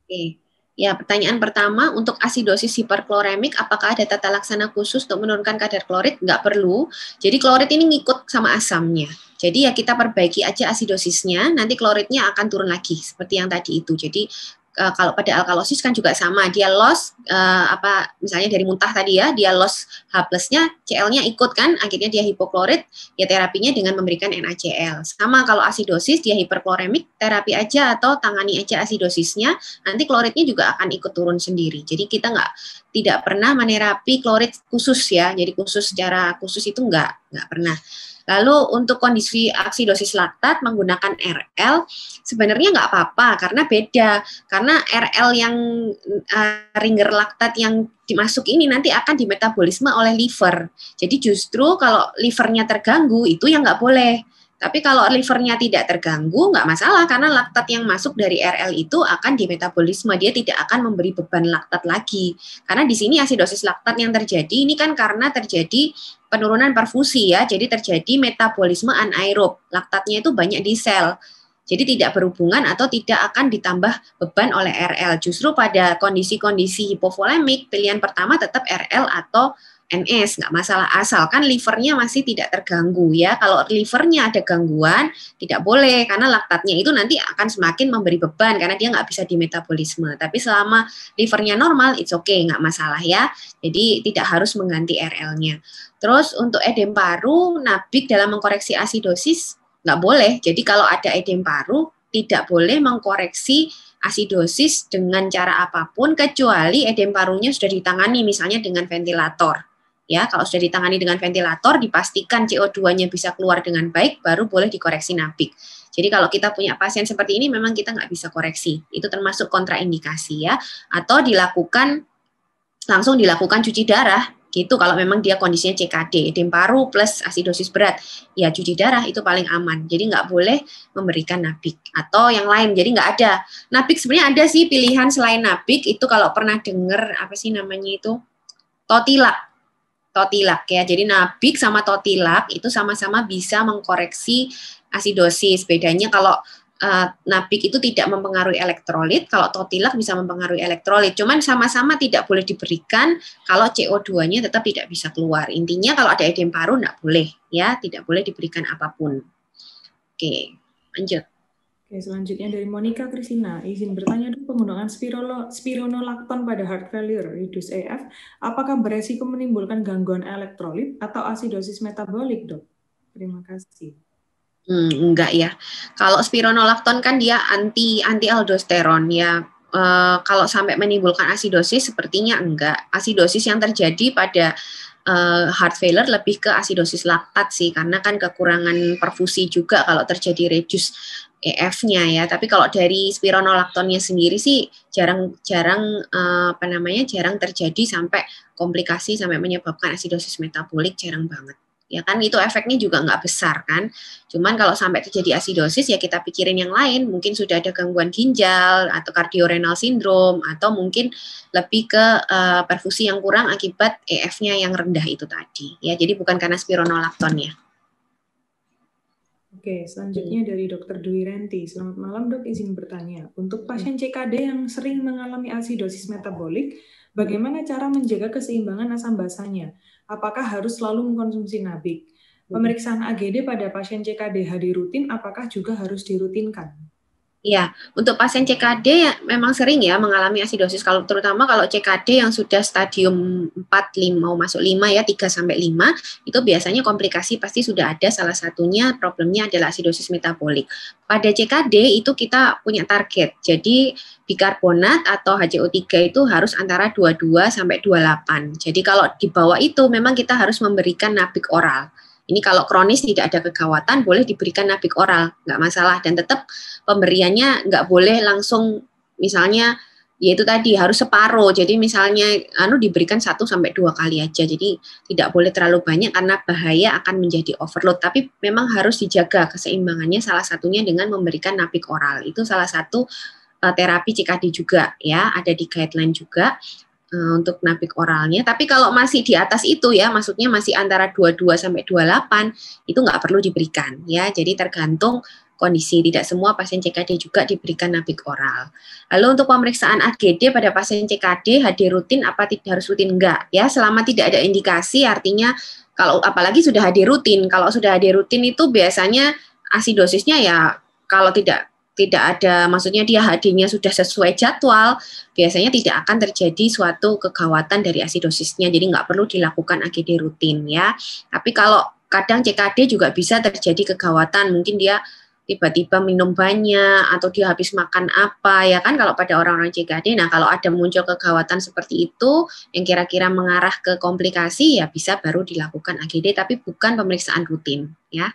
Oke. Ya, pertanyaan pertama, untuk asidosis hiperkloremik, apakah ada tata laksana khusus untuk menurunkan kadar klorid? Nggak perlu. Jadi klorid ini ngikut sama asamnya. Jadi ya kita perbaiki aja asidosisnya, nanti kloridnya akan turun lagi, seperti yang tadi itu. Jadi kalau pada alkalosis kan juga sama, dia loss misalnya dari muntah tadi ya, dia loss H+-nya, Cl-nya ikut kan, akhirnya dia hipoklorid, ya terapinya dengan memberikan NaCl. Sama kalau asidosis, dia hiperkloremik, terapi aja atau tangani aja asidosisnya, nanti kloridnya juga akan ikut turun sendiri. Jadi kita tidak pernah menerapi klorid khusus ya, jadi secara khusus itu nggak pernah. Lalu untuk kondisi aksidosis laktat menggunakan RL sebenarnya nggak apa-apa karena beda. Karena RL yang ringer laktat yang dimasuk ini nanti akan dimetabolisme oleh liver. Jadi justru kalau livernya terganggu itu yang nggak boleh. Tapi kalau livernya tidak terganggu, nggak masalah, karena laktat yang masuk dari RL itu akan dimetabolisme, dia tidak akan memberi beban laktat lagi. Karena di sini asidosis laktat yang terjadi, ini kan karena terjadi penurunan perfusi ya, jadi terjadi metabolisme anaerob, laktatnya itu banyak di sel. Jadi tidak berhubungan atau tidak akan ditambah beban oleh RL. Justru pada kondisi-kondisi hipovolemik, pilihan pertama tetap RL atau NS, nggak masalah, asalkan livernya masih tidak terganggu ya. Kalau livernya ada gangguan, tidak boleh, karena laktatnya itu nanti akan semakin memberi beban, karena dia nggak bisa dimetabolisme. Tapi selama livernya normal, it's okay, nggak masalah ya. Jadi tidak harus mengganti RL-nya. Terus untuk edem paru, nabik dalam mengkoreksi asidosis, nggak boleh. Jadi kalau ada edem paru, tidak boleh mengkoreksi asidosis dengan cara apapun, kecuali edem parunya sudah ditangani, misalnya dengan ventilator. Ya, kalau sudah ditangani dengan ventilator, dipastikan CO2-nya bisa keluar dengan baik, baru boleh dikoreksi nabik. Jadi kalau kita punya pasien seperti ini, memang kita nggak bisa koreksi. Itu termasuk kontraindikasi ya. Atau langsung dilakukan cuci darah, gitu. Kalau memang dia kondisinya CKD, edem paru plus asidosis berat, ya cuci darah itu paling aman. Jadi nggak boleh memberikan nabik. Atau yang lain, jadi nggak ada. Nabik sebenarnya ada sih pilihan selain nabik, itu kalau pernah dengar, apa sih namanya itu? Totilak ya. Jadi nabik sama totilak itu sama-sama bisa mengkoreksi asidosis. Bedanya kalau nabik itu tidak mempengaruhi elektrolit, kalau totilak bisa mempengaruhi elektrolit. Cuman sama-sama tidak boleh diberikan kalau CO2-nya tetap tidak bisa keluar. Intinya kalau ada edem paru nggak boleh ya, tidak boleh diberikan apapun. Oke, lanjut. Oke, selanjutnya dari Monica Kristina, izin bertanya, dok, penggunaan spironolakton pada heart failure reduce AF, apakah beresiko menimbulkan gangguan elektrolit atau asidosis metabolik, dok? Terima kasih. Enggak ya. Kalau spironolakton kan dia anti aldosteron ya. Kalau sampai menimbulkan asidosis sepertinya enggak. Asidosis yang terjadi pada heart failure lebih ke asidosis laktat sih, karena kan kekurangan perfusi juga kalau terjadi reduce EF-nya ya. Tapi kalau dari spironolaktonnya sendiri sih jarang terjadi sampai komplikasi sampai menyebabkan asidosis metabolik, jarang banget. Ya kan itu efeknya juga nggak besar kan. Cuman kalau sampai terjadi asidosis ya kita pikirin yang lain, mungkin sudah ada gangguan ginjal atau cardiorenal syndrome, atau mungkin lebih ke perfusi yang kurang akibat EF-nya yang rendah itu tadi. Ya, jadi bukan karena spironolaktonnya. Oke, selanjutnya dari Dr. Dwi Renti. Selamat malam, dok, izin bertanya. Untuk pasien CKD yang sering mengalami asidosis metabolik, bagaimana cara menjaga keseimbangan asam basanya? Apakah harus selalu mengkonsumsi nabik? Pemeriksaan AGD pada pasien CKD rutin, apakah juga harus dirutinkan? Ya, untuk pasien CKD ya memang sering ya mengalami asidosis, kalau terutama kalau CKD yang sudah stadium 4, 5, mau masuk 5 ya, 3 sampai 5, itu biasanya komplikasi pasti sudah ada, salah satunya problemnya adalah asidosis metabolik. Pada CKD itu kita punya target, jadi bikarbonat atau HCO3 itu harus antara 22 sampai 28. Jadi kalau di bawah itu memang kita harus memberikan nabik oral. Ini kalau kronis tidak ada kegawatan, boleh diberikan nabik oral, nggak masalah. Dan tetap pemberiannya nggak boleh langsung, misalnya, yaitu tadi harus separuh. Jadi misalnya diberikan 1 sampai 2 kali aja. Jadi tidak boleh terlalu banyak karena bahaya akan menjadi overload. Tapi memang harus dijaga keseimbangannya, salah satunya dengan memberikan nabik oral. Itu salah satu terapi CKD juga ya, ada di guideline juga untuk nabik oralnya. Tapi kalau masih di atas itu ya, maksudnya masih antara 22 sampai 28, itu nggak perlu diberikan ya. Jadi tergantung kondisi, tidak semua pasien CKD juga diberikan nabik oral. Lalu untuk pemeriksaan AGD pada pasien CKD, HD rutin apa tidak harus rutin? Enggak ya, selama tidak ada indikasi, artinya kalau apalagi sudah HD rutin. Kalau sudah HD rutin itu biasanya asidosisnya ya kalau tidak ada, maksudnya dia HD-nya sudah sesuai jadwal, biasanya tidak akan terjadi suatu kegawatan dari asidosisnya, jadi nggak perlu dilakukan AGD rutin ya. Tapi kalau kadang CKD juga bisa terjadi kegawatan, mungkin dia tiba-tiba minum banyak atau dia habis makan apa ya kan, kalau pada orang-orang CKD. Nah kalau ada muncul kegawatan seperti itu yang kira-kira mengarah ke komplikasi, ya bisa baru dilakukan AGD, tapi bukan pemeriksaan rutin ya.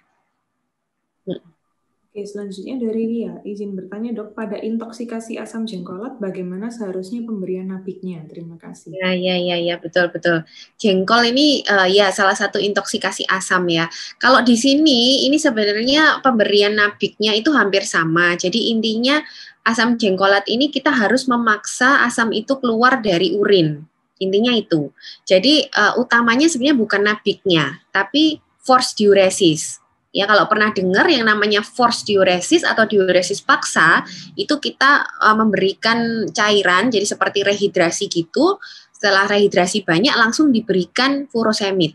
Oke, Oke, selanjutnya dari Ria, izin bertanya dok, pada intoksikasi asam jengkolat bagaimana seharusnya pemberian nabiknya? Terima kasih. Ya, betul. Jengkol ini ya salah satu intoksikasi asam ya. Kalau di sini ini sebenarnya pemberian nabiknya itu hampir sama. Jadi intinya asam jengkolat ini kita harus memaksa asam itu keluar dari urin. Intinya itu. Jadi utamanya sebenarnya bukan nabiknya, tapi forced diuresis. Ya, kalau pernah dengar yang namanya forced diuresis atau diuresis paksa, itu kita memberikan cairan, jadi seperti rehidrasi gitu. Setelah rehidrasi banyak, langsung diberikan furosemid.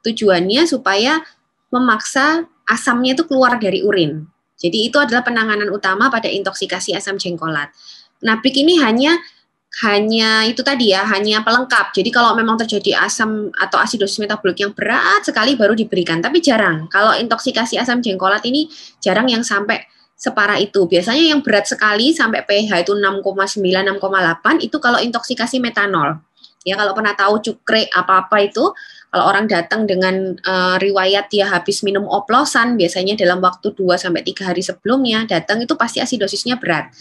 Tujuannya supaya memaksa asamnya itu keluar dari urin. Jadi itu adalah penanganan utama pada intoksikasi asam jengkolat. Nabik ini hanya itu tadi ya, hanya pelengkap. Jadi kalau memang terjadi asam atau asidosis metabolik yang berat sekali baru diberikan, tapi jarang. Kalau intoksikasi asam jengkolat ini jarang yang sampai separah itu. Biasanya yang berat sekali sampai pH itu 6,9, 6,8 itu kalau intoksikasi metanol. Ya, kalau pernah tahu cukre apa-apa itu, kalau orang datang dengan riwayat dia habis minum oplosan, biasanya dalam waktu 2-3 hari sebelumnya datang itu pasti asidosisnya berat.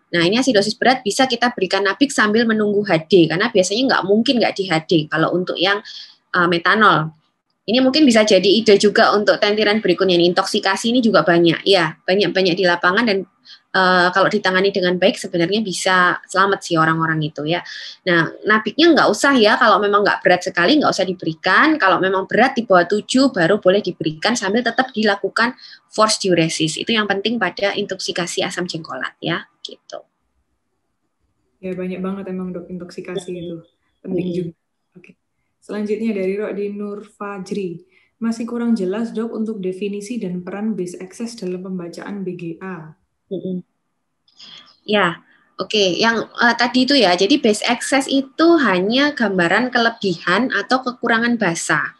Nah, ini asidosis berat bisa kita berikan nabik sambil menunggu HD, karena biasanya nggak mungkin nggak di HD kalau untuk yang metanol. Ini mungkin bisa jadi ide juga untuk tentiran berikutnya. Intoksikasi ini juga banyak, ya banyak di lapangan dan kalau ditangani dengan baik sebenarnya bisa selamat sih orang-orang itu ya. Nah, nabiknya nggak usah ya, kalau memang nggak berat sekali nggak usah diberikan. Kalau memang berat di bawah 7 baru boleh diberikan sambil tetap dilakukan forced diuresis. Itu yang penting pada intoksikasi asam jengkolat ya, gitu. Ya banyak banget emang dok intoksikasi itu penting juga. Oke. Selanjutnya dari Rodi Nur Fajri, masih kurang jelas dok untuk definisi dan peran base excess dalam pembacaan BGA. Ya, oke. Yang tadi itu ya, jadi base excess itu hanya gambaran kelebihan atau kekurangan basa.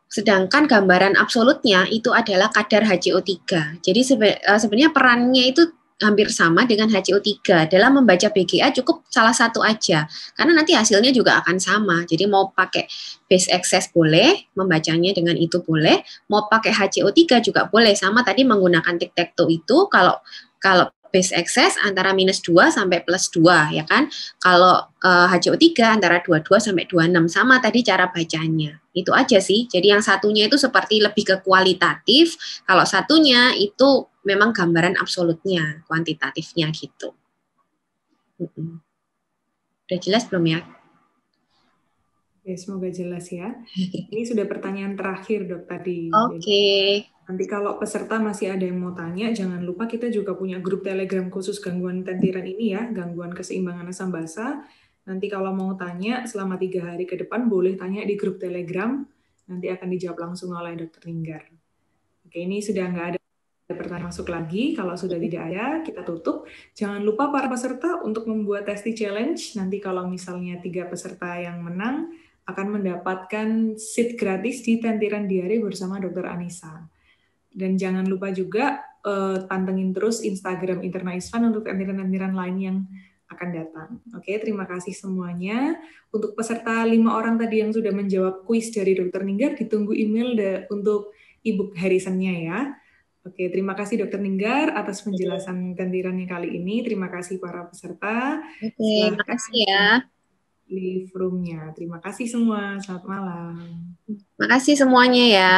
Sedangkan gambaran absolutnya itu adalah kadar HCO3. Jadi sebenarnya perannya itu hampir sama dengan HCO3. Dalam membaca BGA cukup salah satu aja, karena nanti hasilnya juga akan sama. Jadi mau pakai base excess boleh, membacanya dengan itu boleh, mau pakai HCO3 juga boleh, sama tadi menggunakan tic-tac-toe itu kalau base excess antara -2 sampai +2 ya kan. Kalau HCO3 antara 22 sampai 26, sama tadi cara bacanya. Itu aja sih. Jadi yang satunya itu seperti lebih ke kualitatif, kalau satunya itu memang gambaran absolutnya, kuantitatifnya gitu. Udah jelas belum ya? Oke, semoga jelas ya. Ini sudah pertanyaan terakhir dok tadi. Oke. Nanti kalau peserta masih ada yang mau tanya, jangan lupa kita juga punya grup Telegram khusus gangguan tentiran ini ya, gangguan keseimbangan asam basa. Nanti kalau mau tanya selama 3 hari ke depan boleh tanya di grup Telegram, nanti akan dijawab langsung oleh Dr. Ninggar. Oke, ini sudah nggak ada pertanyaan masuk lagi. Kalau sudah tidak ada, kita tutup. Jangan lupa para peserta untuk membuat testi challenge. Nanti kalau misalnya 3 peserta yang menang akan mendapatkan seat gratis di Tentiran Diare bersama Dr. Anissa. Dan jangan lupa juga pantengin terus Instagram Interna Isfan untuk tentiran-tentiran lain yang akan datang. Oke, terima kasih semuanya. Untuk peserta 5 orang tadi yang sudah menjawab kuis dari Dr. Ninggar, ditunggu email untuk e-book Harrison-nya ya. Oke, terima kasih Dr. Ninggar atas penjelasan tentirannya kali ini. Terima kasih para peserta. Oke, terima kasih ya. Live room-nya. Terima kasih semua. Selamat malam. Terima kasih semuanya ya.